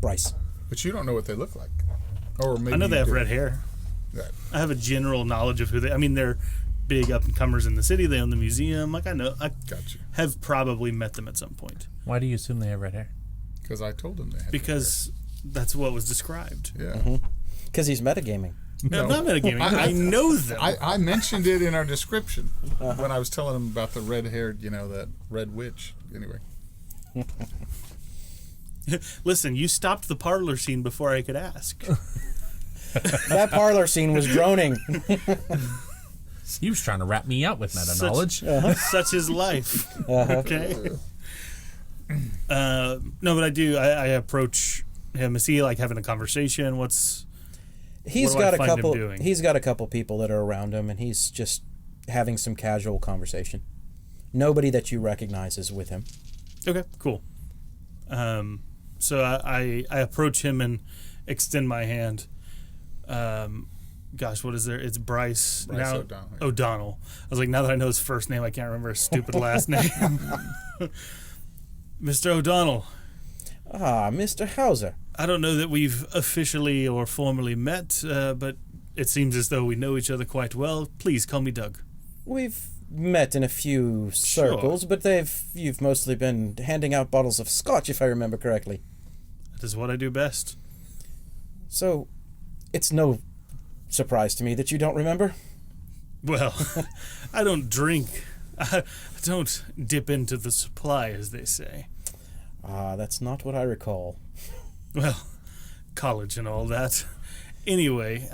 Speaker 1: Bryce.
Speaker 3: But you don't know what they look like. Or maybe
Speaker 2: I know they
Speaker 3: you
Speaker 2: have
Speaker 3: do.
Speaker 2: red hair.
Speaker 3: Right.
Speaker 2: I have a general knowledge of who they... I mean, they're big up-and-comers in the city. They own the museum. Like, I
Speaker 3: Got you.
Speaker 2: have probably met them at some point.
Speaker 4: Why do you assume they have red hair?
Speaker 3: Because I told them they had
Speaker 2: Because that's what was described.
Speaker 3: red hair. Yeah.
Speaker 1: Because he's metagaming.
Speaker 2: No, I'm not metagaming. I know them.
Speaker 3: I mentioned it in our description when I was telling them about the red-haired, that red witch. Anyway.
Speaker 2: Listen, you stopped the parlor scene before I could ask.
Speaker 1: That parlor scene was droning.
Speaker 4: He was trying to wrap me out with meta knowledge.
Speaker 2: Such is life. Okay. No, but I do. I approach him. Is he like having a conversation?
Speaker 1: He's
Speaker 2: What do I
Speaker 1: got a
Speaker 2: find him
Speaker 1: couple.
Speaker 2: doing?
Speaker 1: He's got a couple people that are around him, and he's just having some casual conversation. Nobody that you recognize is with him.
Speaker 2: Okay, cool. So I approach him and extend my hand. Gosh, what is there? It's Bryce now.
Speaker 3: O'Donnell. Yeah.
Speaker 2: O'Donnell. I was like, now that I know his first name, I can't remember his stupid last name. Mr. O'Donnell.
Speaker 1: Ah, Mr. Hauser.
Speaker 2: I don't know that we've officially or formally met, but it seems as though we know each other quite well. Please call me Doug.
Speaker 1: We've met in a few circles, but you've mostly been handing out bottles of scotch, if I remember correctly.
Speaker 2: That is what I do best.
Speaker 1: So, it's no surprise to me that you don't remember.
Speaker 2: Well, I don't drink. I don't dip into the supply, as they say.
Speaker 1: Ah, that's not what I recall.
Speaker 2: Well, college and all that. Anyway,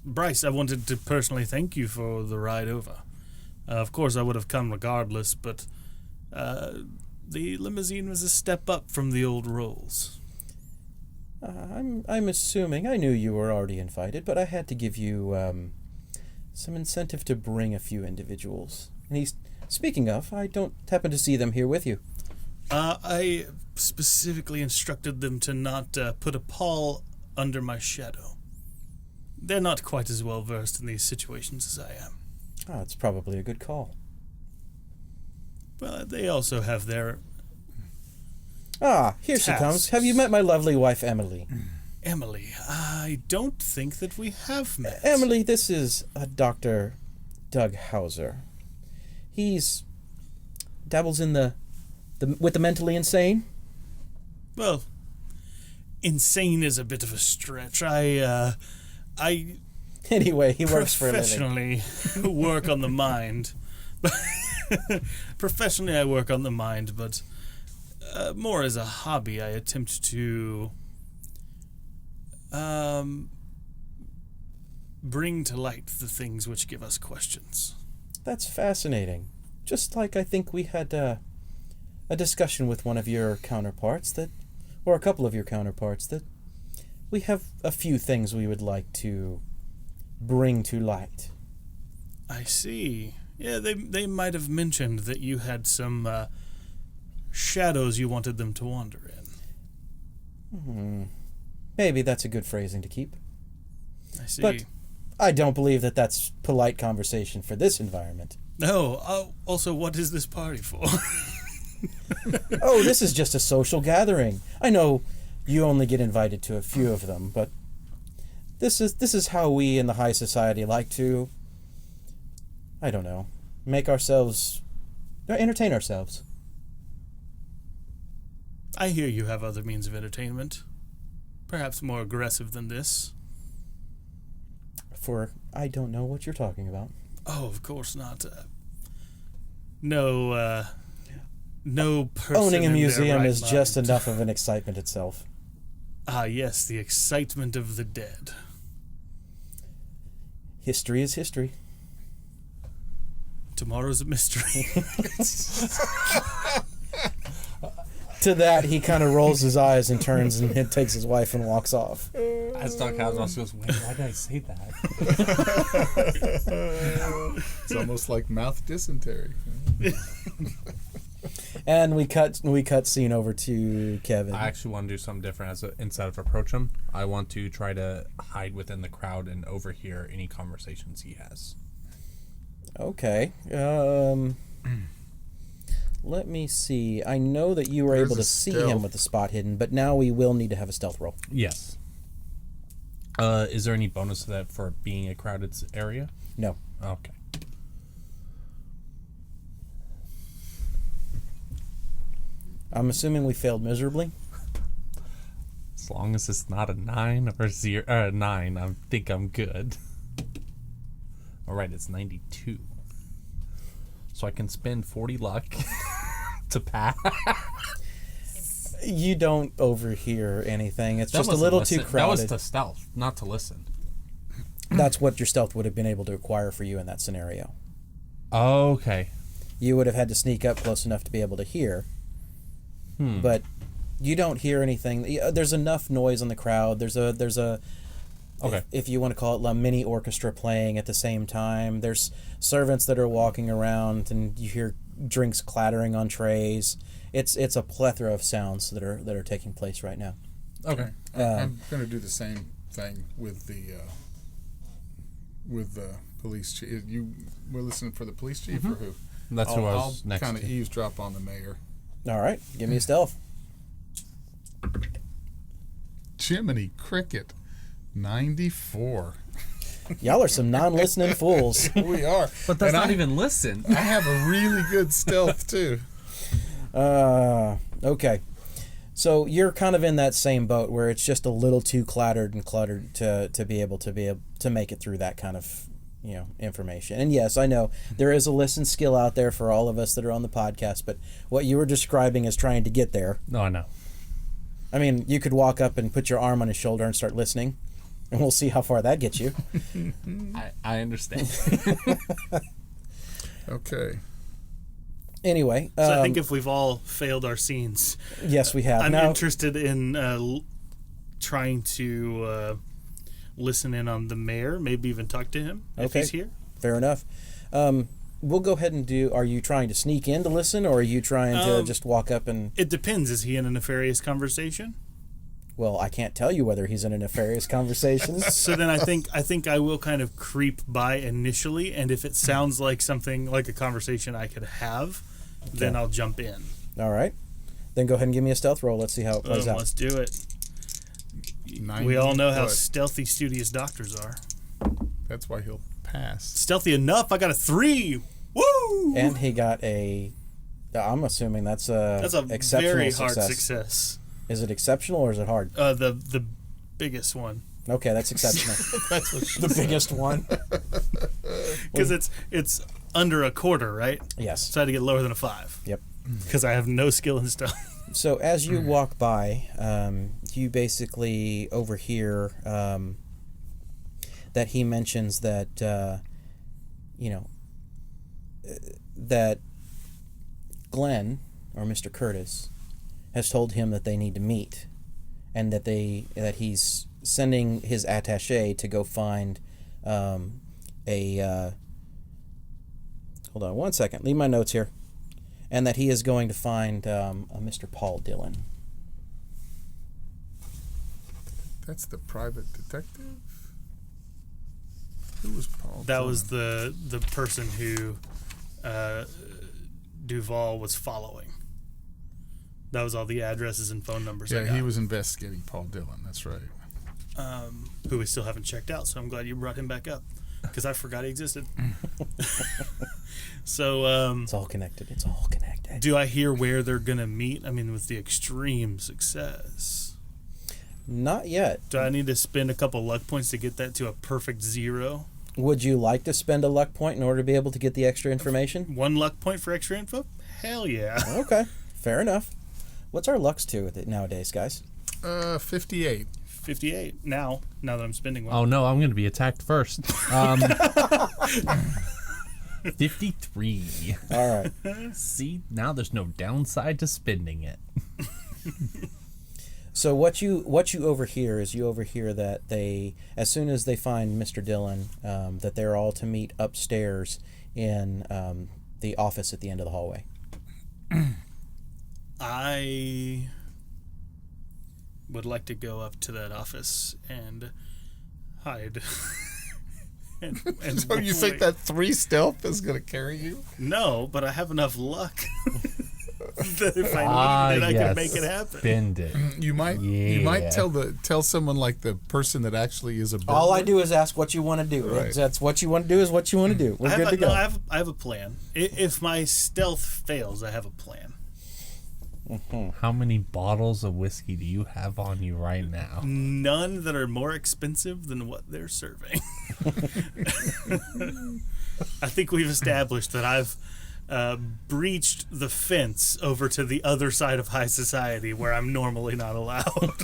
Speaker 2: Bryce, I wanted to personally thank you for the ride over. Of course, I would have come regardless, but the limousine was a step up from the old Rolls.
Speaker 1: I'm assuming I knew you were already invited, but I had to give you some incentive to bring a few individuals. And speaking of, I don't happen to see them here with you.
Speaker 2: I specifically instructed them to not put a paw under my shadow. They're not quite as well versed in these situations as I am.
Speaker 1: Ah, it's probably a good call.
Speaker 2: Well, they also have their...
Speaker 1: Ah, here she comes.
Speaker 2: Tasks.
Speaker 1: Have you met my lovely wife, Emily?
Speaker 2: Emily, I don't think that we have met.
Speaker 1: Emily, this is Dr. Doug Hauser. He's dabbles in with the mentally insane.
Speaker 2: Well, insane is a bit of a stretch. I
Speaker 1: Anyway, he works for a living.
Speaker 2: professionally work on the mind. Professionally, I work on the mind, but more as a hobby, I attempt to bring to light the things which give us questions.
Speaker 1: That's fascinating. Just like I think we had a discussion with one of your counterparts or a couple of your counterparts, that we have a few things we would like to bring to light.
Speaker 2: I see. Yeah, they might have mentioned that you had some shadows you wanted them to wander in.
Speaker 1: Maybe that's a good phrasing to keep.
Speaker 2: I see.
Speaker 1: But I don't believe that that's polite conversation for this environment.
Speaker 2: No. Also, what is this party for?
Speaker 1: Oh, this is just a social gathering. I know you only get invited to a few of them, but This is how we in the high society like to, I don't know, entertain ourselves.
Speaker 2: I hear you have other means of entertainment. Perhaps more aggressive than this.
Speaker 1: For I don't know what you're talking about.
Speaker 2: Oh, of course not. No person
Speaker 1: Owning a
Speaker 2: in their
Speaker 1: museum
Speaker 2: right
Speaker 1: is just
Speaker 2: mind.
Speaker 1: enough of an excitement itself.
Speaker 2: Ah, yes, the excitement of the dead.
Speaker 1: History is history.
Speaker 2: Tomorrow's a mystery.
Speaker 1: To that, he kind of rolls his eyes and turns and takes his wife and walks off.
Speaker 4: As Doc House also goes, wait, why did I say that?
Speaker 3: It's almost like mouth dysentery.
Speaker 1: And we cut scene over to Kevin.
Speaker 4: I actually want to do something different. Instead of approach him, I want to try to hide within the crowd and overhear any conversations he has.
Speaker 1: Okay. Let me see. I know that you were
Speaker 3: There's
Speaker 1: able to
Speaker 3: a
Speaker 1: see
Speaker 3: stealth.
Speaker 1: him with the spot hidden, but now we will need to have a stealth roll.
Speaker 4: Yes. Is there any bonus to that for being a crowded area?
Speaker 1: No.
Speaker 4: Okay.
Speaker 1: I'm assuming we failed miserably.
Speaker 4: As long as it's not a 9 or 9, I think I'm good. All right, it's 92. So I can spend 40 luck to pass.
Speaker 1: You don't overhear anything. It's
Speaker 4: That
Speaker 1: just a
Speaker 4: wasn't
Speaker 1: little
Speaker 4: listen.
Speaker 1: too crowded.
Speaker 4: That was to stealth, not to listen.
Speaker 1: That's what your stealth would have been able to acquire for you in that scenario.
Speaker 4: Okay.
Speaker 1: You would have had to sneak up close enough to be able to hear. But you don't hear anything. There's enough noise in the crowd. There's a
Speaker 4: Okay.
Speaker 1: if you want to call it a mini orchestra playing at the same time. There's servants that are walking around, and you hear drinks clattering on trays. It's a plethora of sounds that are taking place right now.
Speaker 4: Okay.
Speaker 3: I'm going to do the same thing with the police chief. You were listening for the police chief or who?
Speaker 4: That's who I was
Speaker 3: I'll
Speaker 4: next
Speaker 3: kind of
Speaker 4: to.
Speaker 3: eavesdrop on the mayor.
Speaker 1: All right, give me a stealth.
Speaker 3: Jiminy Cricket, 94.
Speaker 1: Y'all are some non-listening fools.
Speaker 3: We are.
Speaker 4: But that's
Speaker 3: And
Speaker 4: not
Speaker 3: I-
Speaker 4: even listen.
Speaker 3: I have a really good stealth, too.
Speaker 1: Okay. So you're kind of in that same boat where it's just a little too cluttered to be able to make it through that kind of information. And yes, I know there is a listen skill out there for all of us that are on the podcast, but what you were describing is trying to get there.
Speaker 4: No, I know.
Speaker 1: I mean, you could walk up and put your arm on his shoulder and start listening, and we'll see how far that gets you.
Speaker 4: I understand.
Speaker 3: Okay.
Speaker 1: Anyway,
Speaker 2: So I think if we've all failed our scenes,
Speaker 1: yes, we have.
Speaker 2: I'm
Speaker 1: Now,
Speaker 2: interested in trying to listen in on the mayor, maybe even talk to him if
Speaker 1: Okay.
Speaker 2: he's here.
Speaker 1: fair enough. We'll go ahead and do. Are you trying to sneak in to listen, or are you trying to just walk up and?
Speaker 2: It depends. Is he in a nefarious conversation?
Speaker 1: Well, I can't tell you whether he's in a nefarious conversation.
Speaker 2: So then I think I will kind of creep by initially, and if it sounds like something like a conversation I could have, then I'll jump in.
Speaker 1: All right. Then go ahead and give me a stealth roll. Let's see how it plays out.
Speaker 2: Let's do it.
Speaker 3: 90,
Speaker 2: We all know how
Speaker 3: what?
Speaker 2: stealthy, studious doctors are.
Speaker 3: That's why he'll pass.
Speaker 2: Stealthy enough. I got a 3. Woo!
Speaker 1: And he got a. I'm assuming that's a exceptional
Speaker 2: very
Speaker 1: success.
Speaker 2: hard success.
Speaker 1: Is it exceptional or is it hard?
Speaker 2: The biggest one,
Speaker 1: Okay, that's exceptional. The biggest one.
Speaker 2: because it's under a quarter, right?
Speaker 1: Yes.
Speaker 2: So I had to get lower than a 5.
Speaker 1: Yep.
Speaker 2: Because I have no skill in stealth.
Speaker 1: So as you walk by, you basically overhear that he mentions that that Glenn or Mr. Curtis has told him that they need to meet, and that he's sending his attaché to go find a. Hold on one second. Leave my notes here. And that he is going to find a Mr. Paul Dillon.
Speaker 3: That's the private detective? Who was Paul?
Speaker 2: That was the person who Duval was following. That was all the addresses and phone numbers. I
Speaker 3: Yeah,
Speaker 2: got.
Speaker 3: he was investigating Paul Dillon. That's right.
Speaker 2: who we still haven't checked out. So I'm glad you brought him back up because I forgot he existed. So
Speaker 1: It's all connected. It's all connected.
Speaker 2: do I hear where they're gonna meet? I mean, with the extreme success.
Speaker 1: Not yet.
Speaker 2: Do I need to spend a couple luck points to get that to a perfect 0?
Speaker 1: Would you like to spend a luck point in order to be able to get the extra information?
Speaker 2: 1 luck point for extra info? Hell yeah.
Speaker 1: Okay, fair enough. What's our lucks to with it nowadays, guys?
Speaker 3: 58.
Speaker 2: 58 now that I'm spending one.
Speaker 4: Oh no, I'm going to be attacked first. 53.
Speaker 1: All right.
Speaker 4: See, now there's no downside to spending it.
Speaker 1: So what you overhear is that they, as soon as they find Mr. Dillon, that they're all to meet upstairs in the office at the end of the hallway.
Speaker 2: I would like to go up to that office and hide. and
Speaker 3: So you think
Speaker 2: wait.
Speaker 3: that 3 stealth is going to carry you?
Speaker 2: No, but I have enough luck that if I needed it, I could make it happen.
Speaker 4: Spend it.
Speaker 3: You might tell someone like the person that actually is a burglar.
Speaker 1: All I do is ask what you want to do.
Speaker 3: Right.
Speaker 1: That's what you want to do is what you want to do. We're good to go.
Speaker 2: I have a plan. If my stealth fails, I have a plan.
Speaker 4: How many bottles of whiskey do you have on you right now?
Speaker 2: None that are more expensive than what they're serving. I think we've established that I've breached the fence over to the other side of high society where I'm normally not allowed.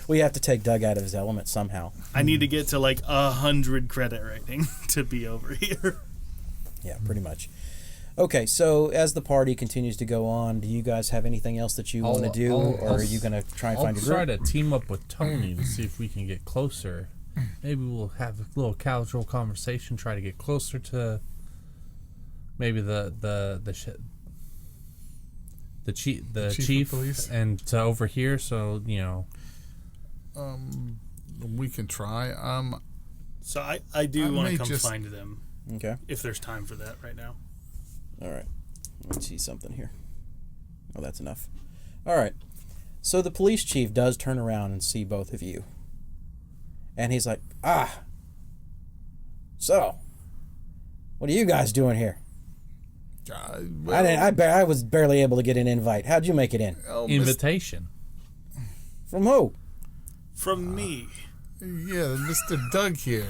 Speaker 1: We have to take Doug out of his element somehow.
Speaker 2: I need to get to like 100 credit rating to be over here.
Speaker 1: Yeah, pretty much. Okay, so as the party continues to go on, do you guys have anything else that you want to do, or are you going to try and find your
Speaker 4: I'll
Speaker 1: group?
Speaker 4: try to team up with Tony to see if we can get closer. Maybe we'll have a little casual conversation, try to get closer to maybe the chief
Speaker 3: of police.
Speaker 4: and to overhear. So
Speaker 3: We can try.
Speaker 2: So I do
Speaker 3: I
Speaker 2: want
Speaker 3: may
Speaker 2: to come
Speaker 3: just-
Speaker 2: find them
Speaker 1: Okay.
Speaker 2: if there's time for that right now.
Speaker 1: All right. Let's see something here. Oh, that's enough. All right. So the police chief does turn around and see both of you. And he's like, so, what are you guys doing here? I was barely able to get an invite. How'd you make it in?
Speaker 4: invitation.
Speaker 1: From who?
Speaker 2: From me.
Speaker 3: Yeah, Mr. Doug here.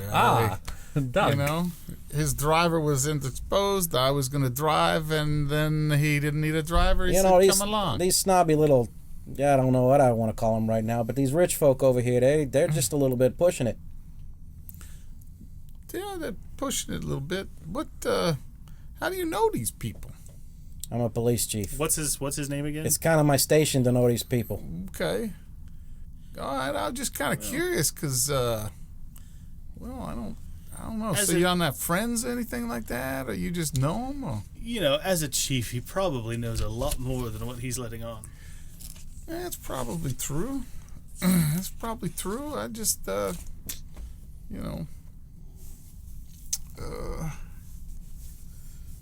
Speaker 4: Doug.
Speaker 3: You know, his driver was indisposed. I was going to drive, and then he didn't need a driver. He said, come along.
Speaker 1: These snobby little, I don't know what I want to call them right now, but these rich folk over here, they're just a little bit pushing it.
Speaker 3: Yeah, they're pushing it a little bit. How do you know these people?
Speaker 1: I'm a police chief.
Speaker 2: What's his name again?
Speaker 1: It's kind of my station to know these people.
Speaker 3: Okay. All right, I'm just kind of curious because, I don't know. So you don't have friends or anything like that, or you just know them? Or?
Speaker 2: As a chief, he probably knows a lot more than what he's letting on.
Speaker 3: That's probably true. That's probably true. I just,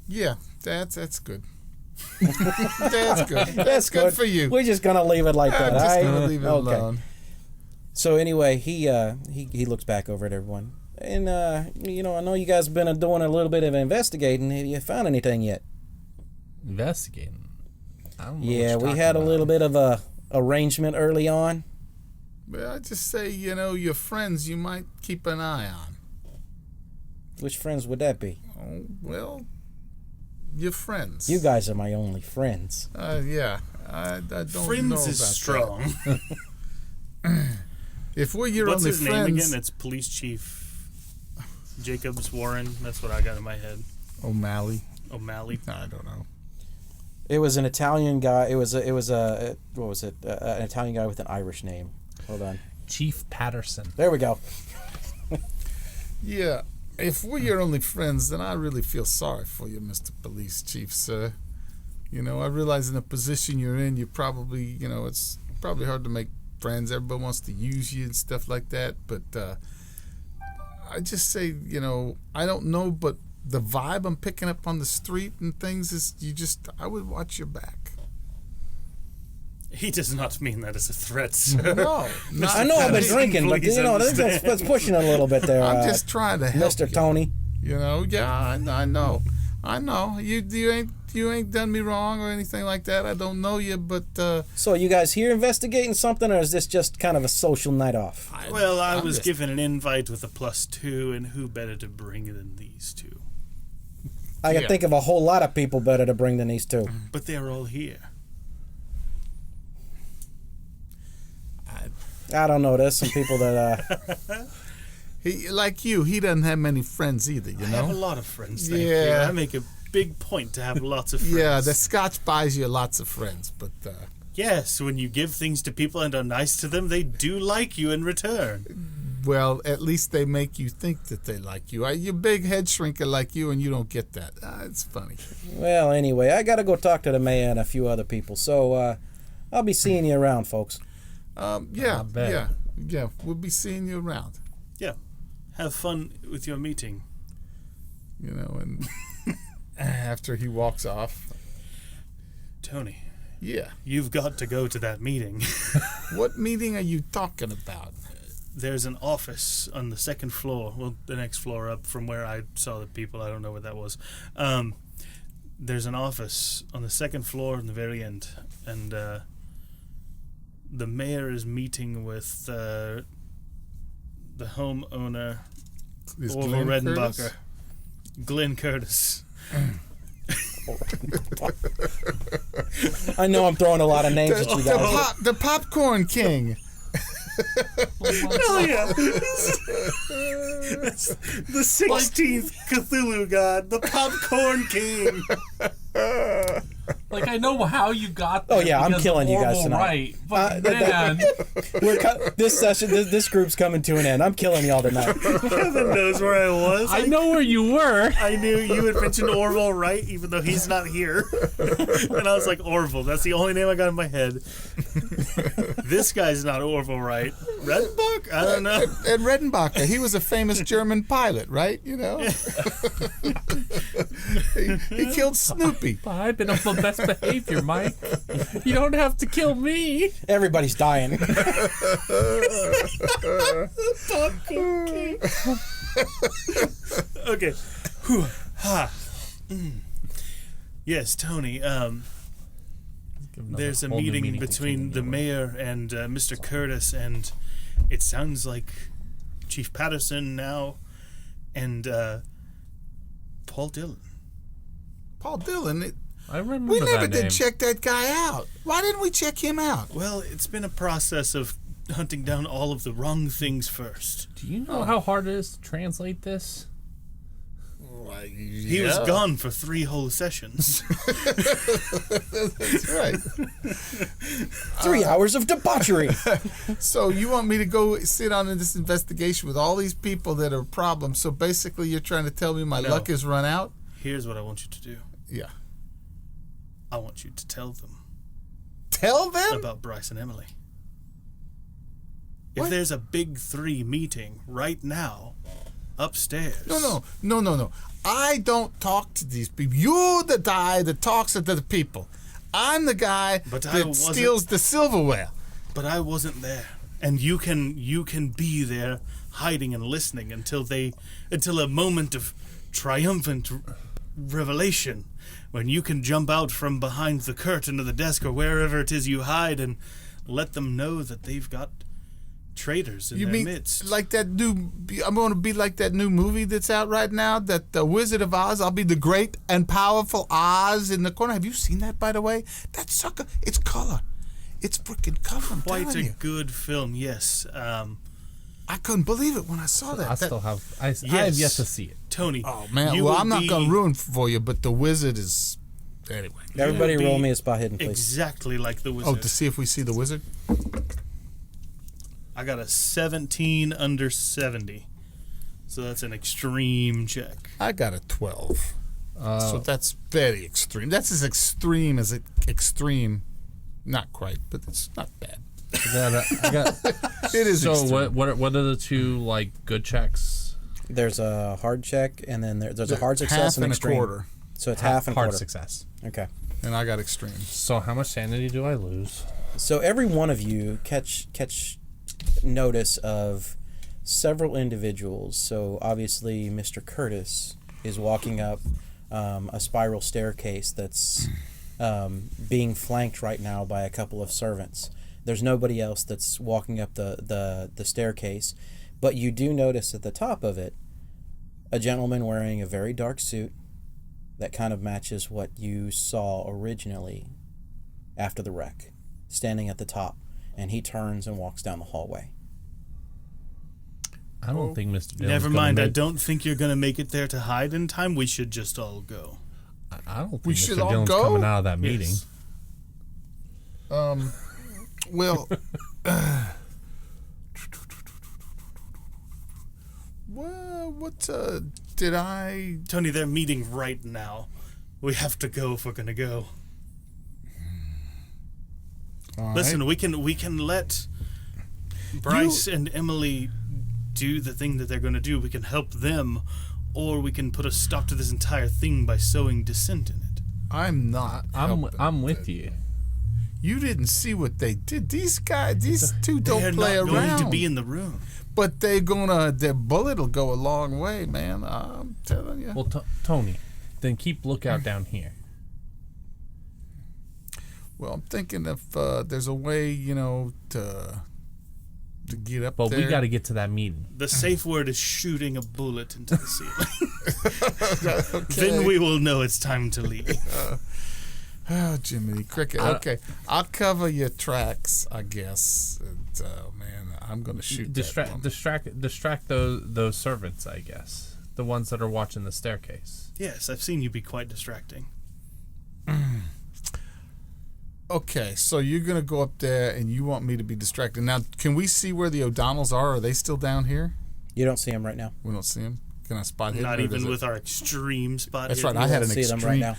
Speaker 3: yeah, that's good. That's good. That's good for you.
Speaker 1: We're just gonna leave it like that.
Speaker 3: I'm just
Speaker 1: all right?
Speaker 3: gonna leave it alone.
Speaker 1: So anyway, he looks back over at everyone, and I know you guys have been doing a little bit of investigating. Have you found anything yet?
Speaker 4: Investigating. I don't know
Speaker 1: Yeah,
Speaker 4: what you're
Speaker 1: we had a
Speaker 4: talking
Speaker 1: little
Speaker 4: about.
Speaker 1: bit of a arrangement early on.
Speaker 3: Well, I just say, your friends you might keep an eye on.
Speaker 1: Which friends would that be?
Speaker 3: Oh, well, your friends.
Speaker 1: You guys are my only friends.
Speaker 3: Yeah. I don't know
Speaker 2: Friends
Speaker 3: about
Speaker 2: is strong.
Speaker 3: that. If we're your
Speaker 2: What's
Speaker 3: only
Speaker 2: his
Speaker 3: friends,
Speaker 2: name again? It's Police Chief Jacobs Warren. That's what I got in my head.
Speaker 3: O'Malley.
Speaker 2: O'Malley.
Speaker 3: I don't know.
Speaker 1: It was an Italian guy. It was what was it? An Italian guy with an Irish name. Hold on.
Speaker 4: Chief Patterson.
Speaker 1: There we go.
Speaker 3: Yeah. If we're your only friends, then I really feel sorry for you, Mr. Police Chief, sir. I realize in the position you're in, you probably, it's probably hard to make friends. Everybody wants to use you and stuff like that. But I just say, I don't know, but the vibe I'm picking up on the street and things is I would watch your back.
Speaker 2: He does not mean that as a threat, sir.
Speaker 3: No,
Speaker 1: I know I've been drinking, but
Speaker 2: Please
Speaker 1: I think that's pushing it a little bit there.
Speaker 3: I'm just trying to help
Speaker 1: Mr.
Speaker 3: you.
Speaker 1: Tony.
Speaker 3: You know, yeah, I know. You ain't done me wrong or anything like that. I don't know you, but
Speaker 1: So you guys here investigating something, or is this just kind of a social night off?
Speaker 2: Well, I
Speaker 3: I'm
Speaker 2: was
Speaker 3: just-
Speaker 2: given an invite with a +2, and who better to bring than these two?
Speaker 1: I can
Speaker 3: Yeah.
Speaker 1: think of a whole lot of people better to bring than these two.
Speaker 2: But they're all here.
Speaker 1: I don't know. There's some people that.
Speaker 3: he like you. He doesn't have many friends either. You
Speaker 2: I have a
Speaker 3: know.
Speaker 2: lot of friends, thank
Speaker 3: Yeah.
Speaker 2: you. I make a big point to have lots of friends.
Speaker 3: Yeah, the Scotch buys you lots of friends, but
Speaker 2: Yes, when you give things to people and are nice to them, they do like you in return.
Speaker 3: well, at least they make you think that they like you. You're a big head shrinker like you, and you don't get that. It's funny.
Speaker 1: Well, anyway, I got to go talk to the mayor and a few other people. So I'll be seeing you around, folks.
Speaker 3: Yeah,
Speaker 4: bet.
Speaker 3: yeah. We'll be seeing you around.
Speaker 2: Yeah. Have fun with your meeting.
Speaker 3: You know, and after he walks off,
Speaker 2: Tony,
Speaker 3: yeah.
Speaker 2: you've got to go to that meeting.
Speaker 3: What meeting are you talking about?
Speaker 2: There's an office on the second floor. Well, the next floor up from where I saw the people. I don't know what that was. There's an office on the second floor in the very end. And the mayor is meeting with the homeowner,
Speaker 3: Is
Speaker 2: Orville
Speaker 3: Glenn
Speaker 2: Redenbacher.
Speaker 3: Curtis?
Speaker 2: Glenn Curtis.
Speaker 1: I know I'm throwing a lot of names at you guys.
Speaker 3: The Popcorn King.
Speaker 2: Oh yeah, the 16th Cthulhu god, the Popcorn King.
Speaker 4: Like, I know how you got
Speaker 1: Oh,
Speaker 4: there
Speaker 1: yeah, I'm
Speaker 4: because
Speaker 1: killing
Speaker 4: of
Speaker 1: you guys
Speaker 4: Orville
Speaker 1: tonight.
Speaker 4: Wright, but
Speaker 1: that-
Speaker 4: man,
Speaker 1: This session, this group's coming to an end. I'm killing y'all tonight.
Speaker 2: Heaven knows where I was.
Speaker 4: I know where you were.
Speaker 2: I knew you had mentioned Orville Wright, even though he's not here. And I was like, Orville, that's the only name I got in my head. This guy's not Orville Wright. Redenbach? I don't know.
Speaker 3: And Redenbacher, he was a famous German pilot, right? You know, he killed Snoopy.
Speaker 4: I've been on my best behavior, Mike. You don't have to kill me.
Speaker 1: Everybody's dying.
Speaker 2: Popcorn King. Okay. Whew. Ha. Yes, Tony. There's a
Speaker 4: whole new
Speaker 2: meeting
Speaker 4: meaning to
Speaker 2: between
Speaker 4: killing
Speaker 2: the
Speaker 4: you.
Speaker 2: mayor and Mr. Curtis, and it sounds like Chief Patterson now and Paul Dillon.
Speaker 3: Paul Dillon.
Speaker 4: I remember
Speaker 3: We
Speaker 4: that
Speaker 3: never
Speaker 4: name.
Speaker 3: did check that guy out. Why didn't we check him out?
Speaker 2: Well, it's been a process of hunting down all of the wrong things first.
Speaker 4: Do you know how hard it is to translate this?
Speaker 2: He was gone for 3 whole sessions.
Speaker 3: That's right.
Speaker 1: 3 hours of debauchery.
Speaker 3: So you want me to go sit on in this investigation with all these people that are problems? So basically, you're trying to tell me my
Speaker 2: No.
Speaker 3: luck is run out?
Speaker 2: Here's what I want you to do.
Speaker 3: Yeah.
Speaker 2: I want you to tell them
Speaker 3: Tell them?
Speaker 2: about Bryce and Emily. If
Speaker 3: What?
Speaker 2: there's a big 3 meeting right now upstairs.
Speaker 3: No. I don't talk to these people. You're the guy that talks to the people. I'm the guy
Speaker 2: But I
Speaker 3: that
Speaker 2: wasn't-
Speaker 3: steals the silverware.
Speaker 2: But I wasn't there. And you can be there hiding and listening until a moment of triumphant revelation when you can jump out from behind the curtain of the desk or wherever it is you hide and let them know that they've got traitors in
Speaker 3: You
Speaker 2: their
Speaker 3: mean
Speaker 2: midst.
Speaker 3: like that new? I'm going to be like that new movie that's out right now, that the Wizard of Oz. I'll be the great and powerful Oz in the corner. Have you seen that, by the way? That sucker. It's color. It's freaking color. I'm
Speaker 2: Quite
Speaker 3: telling
Speaker 2: a
Speaker 3: you.
Speaker 2: good film, yes.
Speaker 3: I couldn't believe it when I saw that.
Speaker 4: I still have. I have
Speaker 2: Yes.
Speaker 4: yet to see it.
Speaker 2: Tony.
Speaker 3: Oh man!
Speaker 2: you
Speaker 3: Well,
Speaker 2: will
Speaker 3: I'm not
Speaker 2: be
Speaker 3: going to ruin for you, but the Wizard is anyway.
Speaker 1: Everybody
Speaker 2: You'll
Speaker 1: roll
Speaker 2: be
Speaker 1: me a spot hidden, please.
Speaker 2: exactly like the
Speaker 3: Oh,
Speaker 2: wizard.
Speaker 3: to see if we see the Wizard.
Speaker 2: I got a 17 under 70. So that's an extreme check.
Speaker 3: I got a 12. So that's very extreme. That's as extreme as extreme. Not quite, but it's not bad.
Speaker 4: I got.
Speaker 3: It is.
Speaker 4: So
Speaker 3: extreme.
Speaker 4: what are the two like good checks?
Speaker 1: There's a hard check, and then there's a hard success
Speaker 3: half
Speaker 1: and
Speaker 3: and
Speaker 1: extreme.
Speaker 3: a quarter,
Speaker 1: So it's half and
Speaker 4: hard
Speaker 1: quarter.
Speaker 4: success.
Speaker 1: Okay.
Speaker 3: and I got extreme.
Speaker 4: So how much sanity do I lose?
Speaker 1: So every one of you catch notice of several individuals. So obviously Mr. Curtis is walking up a spiral staircase that's being flanked right now by a couple of servants. There's nobody else that's walking up the staircase, but you do notice at the top of it a gentleman wearing a very dark suit that kind of matches what you saw originally after the wreck, standing at the top, and he turns and walks down the hallway.
Speaker 4: I don't think Mr. Dillon's
Speaker 2: Never mind. I
Speaker 4: Make,
Speaker 2: don't think you're going to make it there to hide in time. We should just all go.
Speaker 4: I don't think
Speaker 3: We
Speaker 4: Mr.
Speaker 3: should all
Speaker 4: Dillon's
Speaker 3: go?
Speaker 4: coming out of that meeting.
Speaker 2: Yes.
Speaker 3: Well, well, what did I?
Speaker 2: Tony, they're meeting right now. We have to go if we're going to go.
Speaker 3: All
Speaker 2: Listen,
Speaker 3: right.
Speaker 2: we can let Bryce and Emily do the thing that they're going to do. We can help them, or we can put a stop to this entire thing by sowing dissent in it.
Speaker 3: I'm not.
Speaker 4: I'm with you.
Speaker 3: You didn't see what they did. These guys, these two don't
Speaker 2: They're
Speaker 3: play
Speaker 2: not
Speaker 3: around.
Speaker 2: going to be in the room.
Speaker 3: But their bullet will go a long way, man. I'm telling you.
Speaker 4: Well, Tony, then keep lookout down here.
Speaker 3: Well, I'm thinking if there's a way, to get up
Speaker 4: But
Speaker 3: there.
Speaker 4: we got to get to that meeting.
Speaker 2: The safe word is shooting a bullet into the ceiling.
Speaker 3: Okay.
Speaker 2: Then we will know it's time to leave.
Speaker 3: Oh, Jiminy Cricket. Okay, I'll cover your tracks, I guess. And, man, I'm gonna shoot that one.
Speaker 4: Distract those servants, I guess. The ones that are watching the staircase.
Speaker 2: Yes, I've seen you be quite distracting.
Speaker 3: Okay, so you're gonna go up there, and you want me to be distracted. Now, can we see where the O'Donnells are? Are they still down here?
Speaker 1: You don't see him right now.
Speaker 3: We don't see them. Can I spot him?
Speaker 2: Not even with our extreme spot.
Speaker 3: That's
Speaker 2: hidden.
Speaker 3: right. I had
Speaker 1: You
Speaker 3: an
Speaker 1: don't see them
Speaker 3: extreme.
Speaker 1: right now.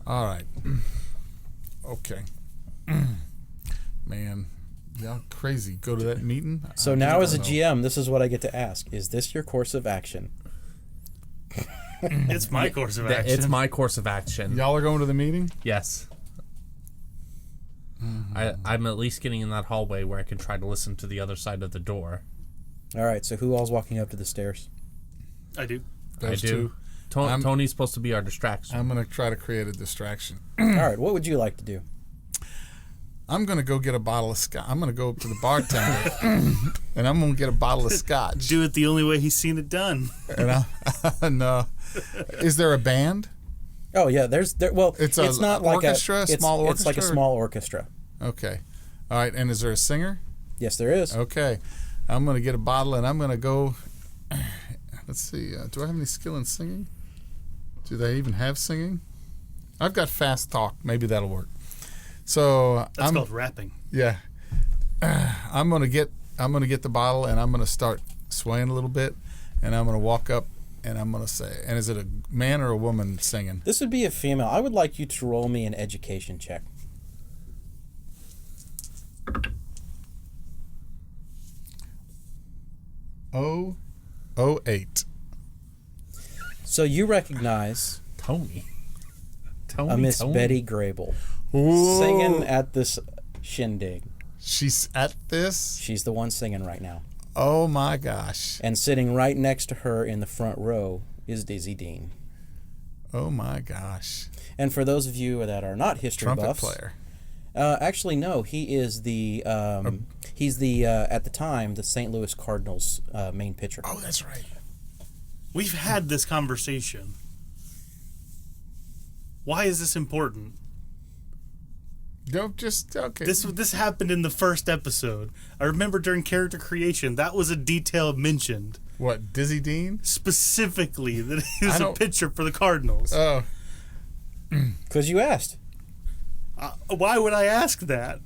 Speaker 3: All right. Okay. Man, y'all crazy. Go to that meeting.
Speaker 1: So now, as a GM, this is what I get to ask: is this your course of action?
Speaker 2: It's my course of action.
Speaker 4: It's my course of action.
Speaker 3: Y'all are going to the meeting?
Speaker 4: Yes. I'm at least getting in that hallway where I can try to listen to the other side of the door.
Speaker 1: All right. So who all's walking up to the stairs?
Speaker 2: I do.
Speaker 3: Those
Speaker 4: I do.
Speaker 3: two.
Speaker 4: Tony's supposed to be our distraction.
Speaker 3: I'm going to try to create a distraction.
Speaker 1: All right. What would you like to do?
Speaker 3: I'm going to go get a bottle of scotch. I'm going to go up to the bartender, and I'm going to get a bottle of scotch.
Speaker 2: Do it the only way he's seen it done.
Speaker 3: And no. Is there a band?
Speaker 1: Oh yeah, well,
Speaker 3: It's
Speaker 1: it's not like
Speaker 3: orchestra, small
Speaker 1: It's like a
Speaker 3: orchestra?
Speaker 1: small orchestra.
Speaker 3: Okay. All right. And is there a singer?
Speaker 1: Yes, there is.
Speaker 3: Okay. I'm going to get a bottle, and I'm going to go. Let's see. Do I have any skill in singing? Do they even have singing? I've got fast talk. Maybe that'll work. So
Speaker 2: That's called rapping.
Speaker 3: Yeah. I'm gonna get the bottle, and I'm gonna start swaying a little bit, and I'm gonna walk up, and I'm gonna say, and is it a man or a woman singing?
Speaker 1: This would be a female. I would like you to roll me an education check.
Speaker 3: 08.
Speaker 1: So you recognize
Speaker 4: Tony.
Speaker 1: a Miss
Speaker 4: Tony.
Speaker 1: Betty Grable
Speaker 3: Ooh.
Speaker 1: singing at this shindig.
Speaker 3: She's at this.
Speaker 1: She's the one singing right now.
Speaker 3: Oh my gosh.
Speaker 1: And sitting right next to her in the front row is Dizzy Dean.
Speaker 3: Oh my gosh.
Speaker 1: And for those of you that are not history
Speaker 3: Trumpet
Speaker 1: buffs,
Speaker 3: player.
Speaker 1: actually no, he is the he's the at the time the St. Louis Cardinals main pitcher.
Speaker 3: Oh, that's right.
Speaker 2: We've had this conversation. Why is this important?
Speaker 3: Don't just okay.
Speaker 2: This happened in the first episode. I remember during character creation, that was a detail mentioned.
Speaker 3: What, Dizzy Dean?
Speaker 2: Specifically, that he was
Speaker 3: I
Speaker 2: a
Speaker 3: don't-
Speaker 2: pitcher for the Cardinals.
Speaker 3: Oh,
Speaker 1: Because you asked.
Speaker 2: Why would I ask that?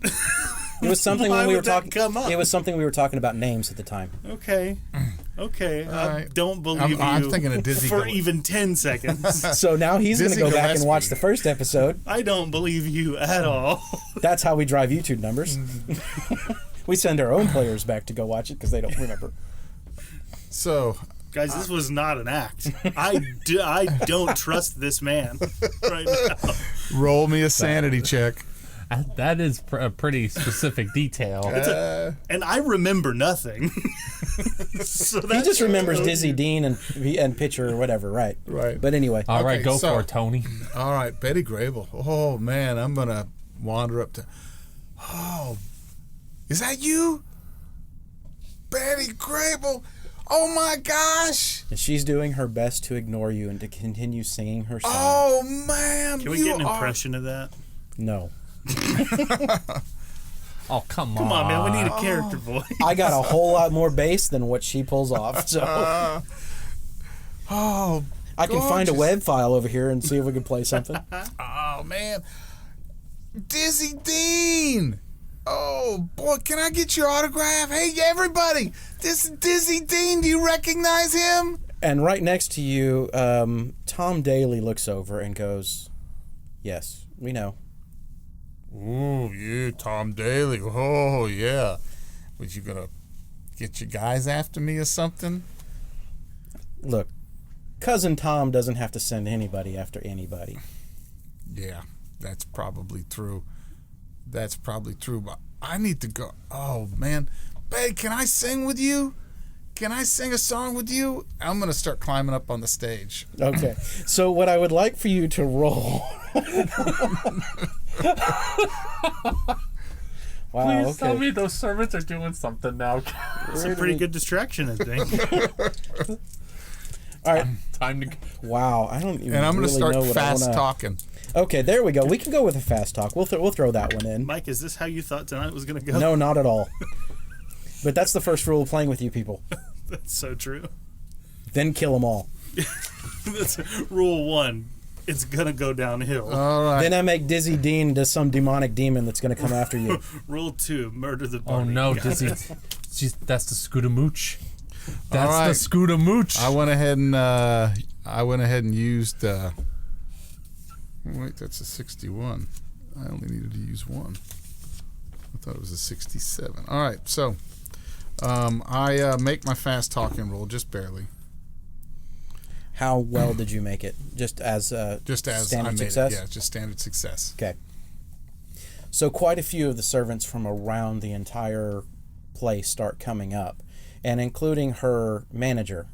Speaker 1: It was something
Speaker 2: Why
Speaker 1: when we were
Speaker 2: would that
Speaker 1: talking.
Speaker 2: come up?
Speaker 1: It was something we were talking about names at the time.
Speaker 2: Okay. I
Speaker 3: right.
Speaker 2: don't believe
Speaker 3: I'm
Speaker 2: you
Speaker 3: thinking of Dizzy
Speaker 2: for
Speaker 3: Gillespie.
Speaker 2: even 10 seconds.
Speaker 1: So now he's going to
Speaker 3: Dizzy
Speaker 1: go back and
Speaker 3: Gillespie.
Speaker 1: watch the first episode.
Speaker 2: I don't believe you at all.
Speaker 1: That's how we drive YouTube numbers. We send our own players back to go watch it because they don't remember.
Speaker 3: so
Speaker 2: Guys, this was not an act. I don't trust this man right now.
Speaker 3: Roll me a sanity check.
Speaker 4: That is a pretty specific detail.
Speaker 2: And I remember nothing. So
Speaker 1: He just remembers Dizzy Dean and Pitcher or whatever, right?
Speaker 3: Right.
Speaker 1: But anyway.
Speaker 4: All right,
Speaker 3: Okay,
Speaker 4: go
Speaker 3: so-
Speaker 4: for it, Tony.
Speaker 3: All right, Betty Grable. Oh, man, I'm going to wander up to... Oh, is that you? Betty Grable. Oh, my gosh.
Speaker 1: And she's doing her best to ignore you and to continue singing her song.
Speaker 3: Oh, man.
Speaker 2: Can we get an impression of that?
Speaker 1: No.
Speaker 4: Oh, come on.
Speaker 2: Come on, man. We need a character voice.
Speaker 1: I got a whole lot more bass than what she pulls off. So
Speaker 3: Oh,
Speaker 1: I can find a
Speaker 3: gorgeous.
Speaker 1: web file over here and see if we can play something.
Speaker 3: Oh, man. Dizzy Dean. Oh, boy, can I get your autograph? Hey, everybody. This is Dizzy Dean. Do you recognize him?
Speaker 1: And right next to you, Tom Daly looks over and goes, "Yes, we know."
Speaker 3: Ooh, you, Tom Daly. Oh, yeah. Was you going to get your guys after me or something?
Speaker 1: Look, Cousin Tom doesn't have to send anybody after anybody.
Speaker 3: Yeah, that's probably true. That's probably true, but I need to go. Oh, man. Babe, can I sing with you? Can I sing a song with you? I'm going to start climbing up on the stage.
Speaker 1: Okay. So what I would like for you to roll. Wow.
Speaker 4: Please
Speaker 1: Okay.
Speaker 4: tell me those servants are doing something now.
Speaker 2: It's a pretty good distraction, I think.
Speaker 1: All right.
Speaker 4: Time to...
Speaker 1: Wow. I don't even
Speaker 3: And I'm going to
Speaker 1: really know
Speaker 3: start
Speaker 1: what
Speaker 3: fast
Speaker 1: I wanna...
Speaker 3: talking.
Speaker 1: Okay, there we go. We can go with a fast talk. We'll throw that one in.
Speaker 2: Mike, is this how you thought tonight was going to go?
Speaker 1: No, not at all. But that's the first rule of playing with you people.
Speaker 2: That's so true.
Speaker 1: Then kill them all.
Speaker 2: That's rule 1. It's going to go downhill.
Speaker 3: All right.
Speaker 1: Then I make Dizzy Dean to some demonic demon that's going to come after you.
Speaker 2: Rule 2, murder the
Speaker 4: Oh,
Speaker 2: party.
Speaker 4: no. Dizzy. That's the Scootamooch. That's
Speaker 3: right.
Speaker 4: the Scootamooch.
Speaker 3: I went ahead and used. Wait, that's a 61. I only needed to use one. I thought it was a 67. All right, so I make my fast talking roll just barely,
Speaker 1: How well did you make it? Just as
Speaker 3: just as
Speaker 1: standard
Speaker 3: I made
Speaker 1: success?
Speaker 3: it. Yeah, just standard success.
Speaker 1: Okay. So quite a few of the servants from around the entire place start coming up, and including her manager,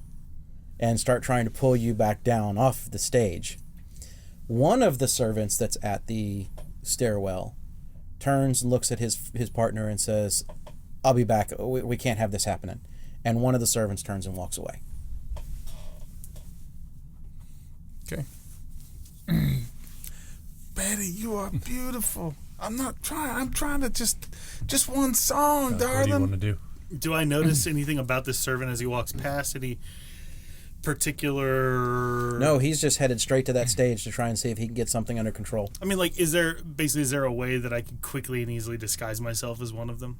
Speaker 1: and start trying to pull you back down off the stage. One of the servants that's at the stairwell turns and looks at his partner and says, "I'll be back. We can't have this happening." And one of the servants turns and walks away.
Speaker 3: Okay. Betty, you are beautiful. I'm not trying. I'm trying to just one song,
Speaker 4: What do you
Speaker 3: darling.
Speaker 4: want to do?
Speaker 2: Do I notice anything about this servant as he walks past? Any particular...
Speaker 1: No, he's just headed straight to that stage to try and see if he can get something under control.
Speaker 2: I mean, like, is there a way that I can quickly and easily disguise myself as one of them?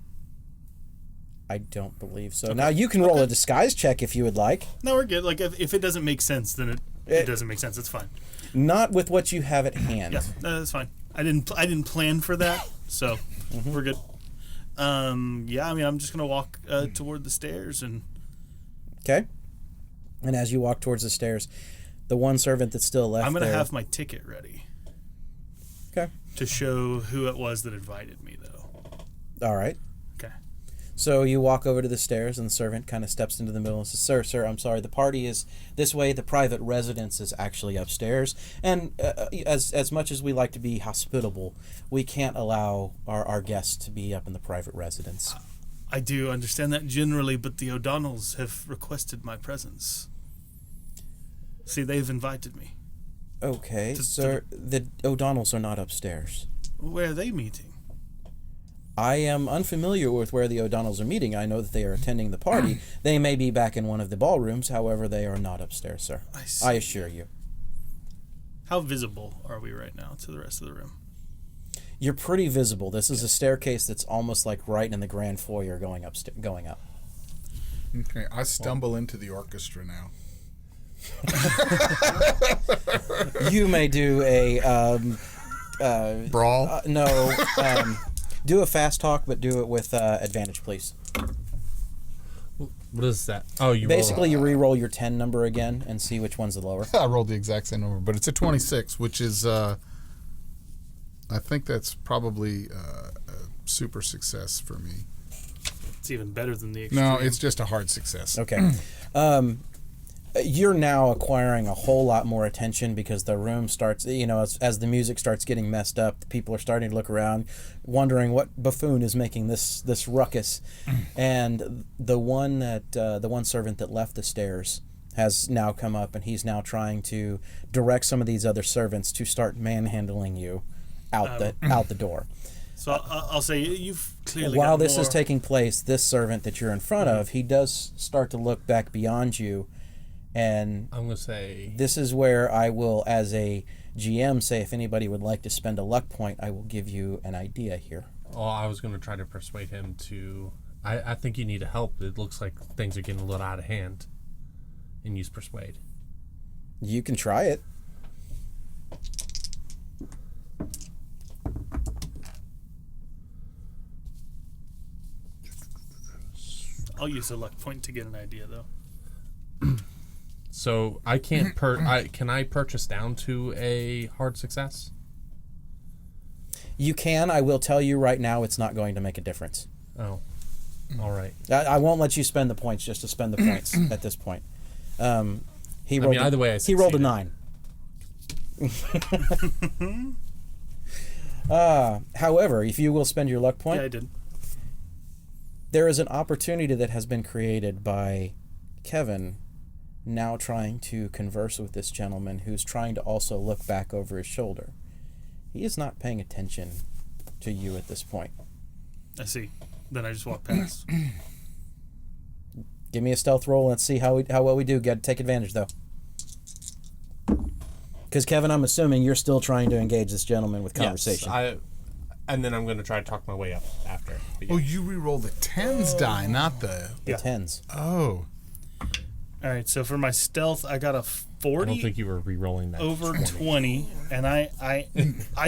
Speaker 1: I don't believe so. Now, you can roll a disguise check if you would like.
Speaker 2: No, we're good. Like, if it doesn't make sense, then it doesn't make sense. It's fine.
Speaker 1: Not with what you have at hand.
Speaker 2: Yeah, no, that's fine. I didn't plan for that, so we're good. Yeah, I mean, I'm just gonna walk toward the stairs and.
Speaker 1: Okay. And as you walk towards the stairs, the one servant that's still left
Speaker 2: I'm gonna
Speaker 1: there,
Speaker 2: have my ticket ready.
Speaker 1: Okay.
Speaker 2: To show who it was that invited me, though.
Speaker 1: All right.
Speaker 2: Okay.
Speaker 1: So you walk over to the stairs, and the servant kind of steps into the middle and says, Sir, I'm sorry. The party is this way. The private residence is actually upstairs. And as much as we like to be hospitable, we can't allow our guests to be up in the private residence.
Speaker 2: I do understand that generally, but the O'Donnells have requested my presence. See, they've invited me.
Speaker 1: Okay, sir. The O'Donnells are not upstairs.
Speaker 2: Where are they meeting?
Speaker 1: I am unfamiliar with where the O'Donnells are meeting. I know that they are attending the party. They may be back in one of the ballrooms. However, they are not upstairs, sir.
Speaker 2: I see.
Speaker 1: I assure you.
Speaker 2: How visible are we right now to the rest of the room?
Speaker 1: You're pretty visible. This is a staircase that's almost like right in the grand foyer going up.
Speaker 3: Okay, I stumble into the orchestra now.
Speaker 1: You may do a
Speaker 3: Brawl.
Speaker 1: do a fast talk, but do it with advantage, please.
Speaker 4: What is that? Oh, you
Speaker 1: Basically, you re-roll your 10 number again and see which one's the lower.
Speaker 3: I rolled the exact same number, but it's a 26, which is, I think that's probably a super success for me.
Speaker 2: It's even better than the extreme.
Speaker 3: No, it's just a hard success.
Speaker 1: Okay. You're now acquiring a whole lot more attention because the room starts, as the music starts getting messed up, the people are starting to look around, wondering what buffoon is making this ruckus. And the one servant that left the stairs has now come up, and he's now trying to direct some of these other servants to start manhandling you out the door.
Speaker 2: So I'll say you've clearly.
Speaker 1: While
Speaker 2: got
Speaker 1: this is
Speaker 2: more-
Speaker 1: taking place, this servant that you're in front of, he does start to look back beyond you. And
Speaker 4: I'm going to say...
Speaker 1: this is where I will, as a GM, say if anybody would like to spend a luck point, I will give you an idea here.
Speaker 4: Oh, I was going to try to persuade him to... I think you need to help. It looks like things are getting a little out of hand. And use persuade.
Speaker 1: You can try it.
Speaker 2: I'll use a luck point to get an idea, though.
Speaker 4: So I can't can I purchase down to a hard success?
Speaker 1: You can. I will tell you right now, it's not going to make a difference.
Speaker 4: Oh, all right.
Speaker 1: I won't let you spend the points just to spend the points at this point.
Speaker 4: Either way,
Speaker 1: he rolled a 9. However, if you will spend your luck point,
Speaker 2: Yeah, I did.
Speaker 1: there is an opportunity that has been created by Kevin now trying to converse with this gentleman who's trying to also look back over his shoulder. He is not paying attention to you at this point.
Speaker 2: I see. Then I just walk past.
Speaker 1: Give me a stealth roll and let's see how well we do. Got to take advantage, though. Because, Kevin, I'm assuming you're still trying to engage this gentleman with conversation.
Speaker 4: Yes, and then I'm going to try to talk my way up after. But yeah.
Speaker 3: Oh, you re-roll the 10s die, not the...
Speaker 1: The 10s.
Speaker 3: Oh.
Speaker 2: All right, so for my stealth, I got a 40
Speaker 4: I don't think you were re-rolling that.
Speaker 2: over 20, and I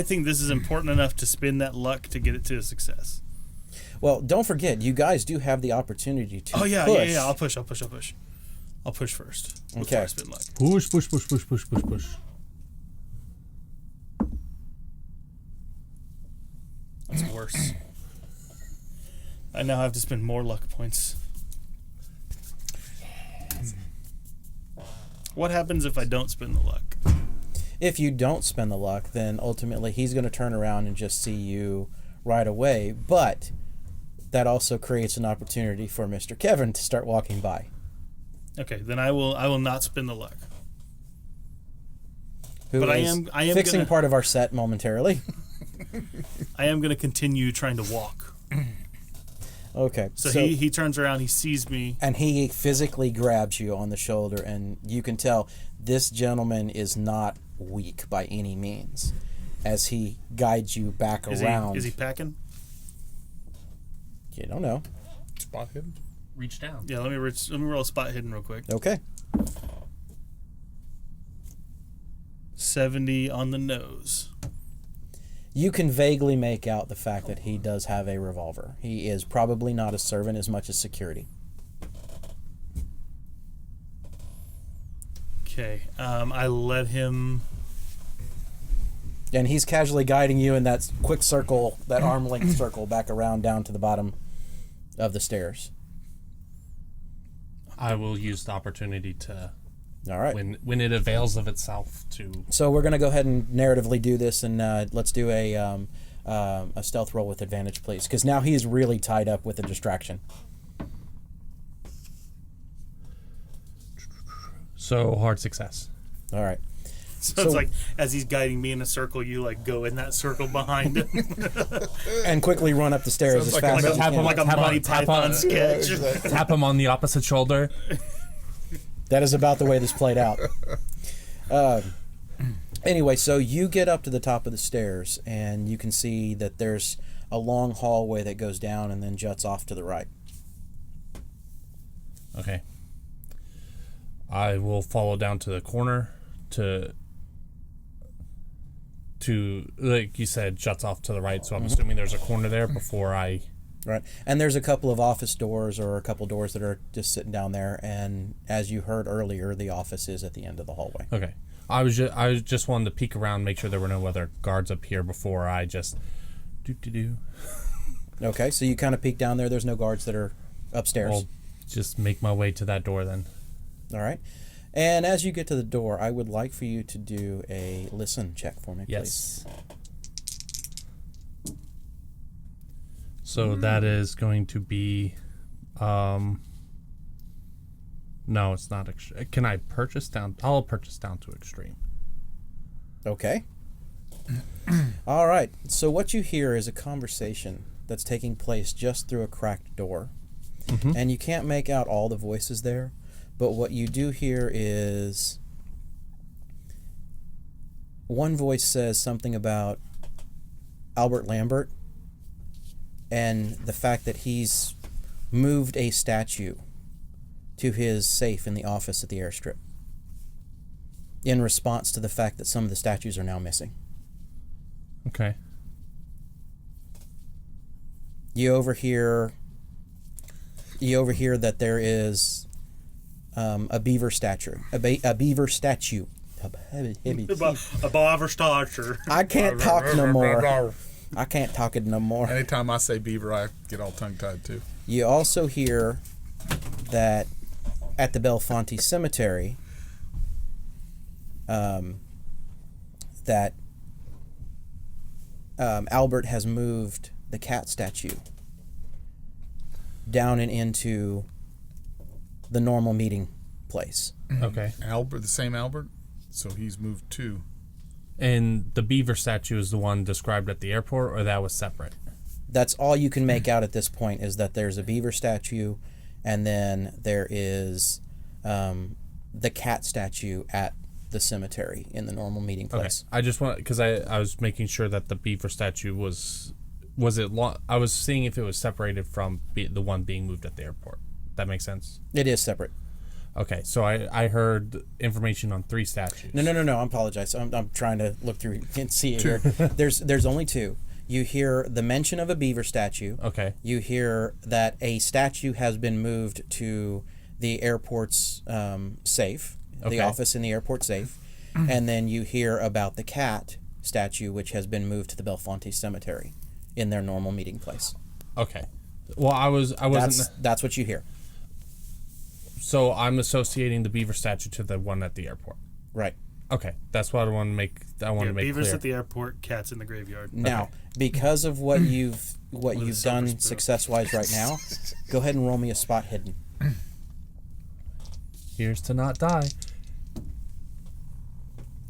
Speaker 2: think this is important enough to spin that luck to get it to a success.
Speaker 1: Well, don't forget, you guys do have the opportunity to
Speaker 2: Oh, yeah,
Speaker 1: push.
Speaker 2: yeah. I'll push. I'll push first. Before
Speaker 1: Okay.
Speaker 2: I spin luck.
Speaker 4: Push.
Speaker 2: That's worse. I now have to spend more luck points. What happens if I don't spend the luck?
Speaker 1: If you don't spend the luck, then ultimately he's going to turn around and just see you right away. But that also creates an opportunity for Mr. Kevin to start walking by.
Speaker 2: Okay, then I will not spend the luck.
Speaker 1: Who
Speaker 2: But I
Speaker 1: is
Speaker 2: am
Speaker 1: fixing
Speaker 2: gonna-
Speaker 1: part of our set momentarily.
Speaker 2: I am going to continue trying to walk.
Speaker 1: Okay.
Speaker 2: So he turns around, he sees me.
Speaker 1: And he physically grabs you on the shoulder, and you can tell this gentleman is not weak by any means as he guides you back around.
Speaker 2: Is he packing?
Speaker 1: You don't know.
Speaker 3: Spot hidden?
Speaker 4: Reach down.
Speaker 2: Yeah, let me roll a spot hidden real quick.
Speaker 1: Okay.
Speaker 2: 70 on the nose.
Speaker 1: You can vaguely make out the fact that he does have a revolver. He is probably not a servant as much as security.
Speaker 2: Okay, I let him...
Speaker 1: And he's casually guiding you in that quick circle, that arm length circle, back around down to the bottom of the stairs.
Speaker 4: I will use the opportunity to,
Speaker 1: All right.
Speaker 4: when it avails of itself, to...
Speaker 1: So we're going to go ahead and narratively do this, and let's do a stealth roll with advantage, please, because now he's really tied up with a distraction.
Speaker 4: So, hard success.
Speaker 1: All right.
Speaker 2: So it's like, as he's guiding me in a circle, you like go in that circle behind him.
Speaker 1: And quickly run up the stairs as
Speaker 3: Sounds
Speaker 1: fast
Speaker 3: like
Speaker 1: as you
Speaker 4: tap
Speaker 1: can.
Speaker 4: him
Speaker 2: like a
Speaker 4: Tap on-
Speaker 2: Monty
Speaker 4: tap
Speaker 2: Python
Speaker 4: on-
Speaker 2: sketch.
Speaker 4: Tap him on the opposite shoulder.
Speaker 1: That is about the way this played out. Anyway, so you get up to the top of the stairs, and you can see that there's a long hallway that goes down and then juts off to the right.
Speaker 4: Okay. I will follow down to the corner to like you said, juts off to the right, so I'm assuming there's a corner there before I...
Speaker 1: Right. And there's a couple of office doors or a couple doors that are just sitting down there. And as you heard earlier, the office is at the end of the hallway.
Speaker 4: Okay. I just wanted to peek around, make sure there were no other guards up here before I just do.
Speaker 1: Okay, so you kind of peek down there. There's no guards that are upstairs.
Speaker 4: I'll just make my way to that door then.
Speaker 1: All right. And as you get to the door, I would like for you to do a listen check for me,
Speaker 4: Yes. So that is going to be, no, it's not. Can I purchase down? I'll purchase down to extreme.
Speaker 1: Okay. All right. So what you hear is a conversation that's taking place just through a cracked door.
Speaker 4: Mm-hmm.
Speaker 1: And you can't make out all the voices there, but what you do hear is one voice says something about Albert Lambert and the fact that he's moved a statue to his safe in the office at the airstrip in response to the fact that some of the statues are now missing.
Speaker 4: Okay.
Speaker 1: You overhear that there is a beaver statue. A beaver statue.
Speaker 2: A beaver statue.
Speaker 1: I can't talk no more. I can't talk it no more.
Speaker 3: Anytime I say beaver, I get all tongue-tied, too.
Speaker 1: You also hear that at the Belfonte Cemetery, that Albert has moved the cat statue down and into the normal meeting place.
Speaker 4: Okay.
Speaker 3: Albert, the same Albert? So he's moved too.
Speaker 4: And the beaver statue is the one described at the airport, or that was separate?
Speaker 1: That's all you can make out at this point, is that there's a beaver statue, and then there is the cat statue at the cemetery in the normal meeting place.
Speaker 4: Okay. I just want, because I was making sure that the beaver statue was it I was seeing if it was separated from the one being moved at the airport. That makes sense?
Speaker 1: It is separate.
Speaker 4: Okay, so I heard information on 3 statues.
Speaker 1: No. I apologize. I'm trying to look through and see it here. There's only 2. You hear the mention of a beaver statue.
Speaker 4: Okay.
Speaker 1: You hear that a statue has been moved to the airport's safe, the office in the airport safe, and then you hear about the cat statue, which has been moved to the Belfonte Cemetery in their normal meeting place.
Speaker 4: Okay. Well, I wasn't.
Speaker 1: That's what you hear.
Speaker 4: So I'm associating the beaver statue to the one at the airport.
Speaker 1: Right.
Speaker 4: Okay, that's what I want to make.
Speaker 2: Beavers
Speaker 4: clear.
Speaker 2: at the airport, cats in the graveyard.
Speaker 1: Now, because of what you've done success-wise right now, go ahead and roll me a spot hidden.
Speaker 4: Here's to not die.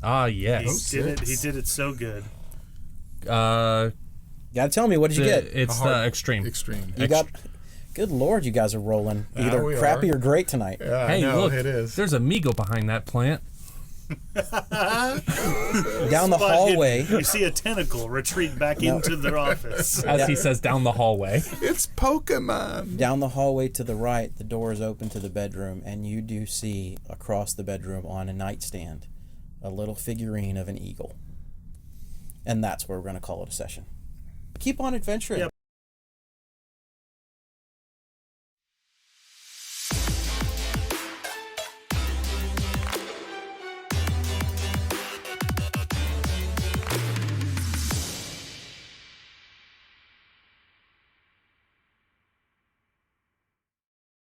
Speaker 4: Ah, yes.
Speaker 2: He did it so good.
Speaker 1: You gotta tell me, what did you get?
Speaker 4: It's the extreme.
Speaker 3: Extreme.
Speaker 1: You got. Good Lord, you guys are rolling either crappy or great tonight.
Speaker 3: Yeah,
Speaker 4: Hey,
Speaker 3: no,
Speaker 4: look,
Speaker 3: it is.
Speaker 4: there's a Migo behind that plant.
Speaker 1: Down the hallway.
Speaker 2: You see a tentacle retreat back into their office.
Speaker 4: As he says, down the hallway.
Speaker 3: It's Pokemon.
Speaker 1: Down the hallway to the right, the door is open to the bedroom, and you do see across the bedroom on a nightstand a little figurine of an eagle. And that's where we're going to call it a session. Keep on adventuring.
Speaker 2: Yep.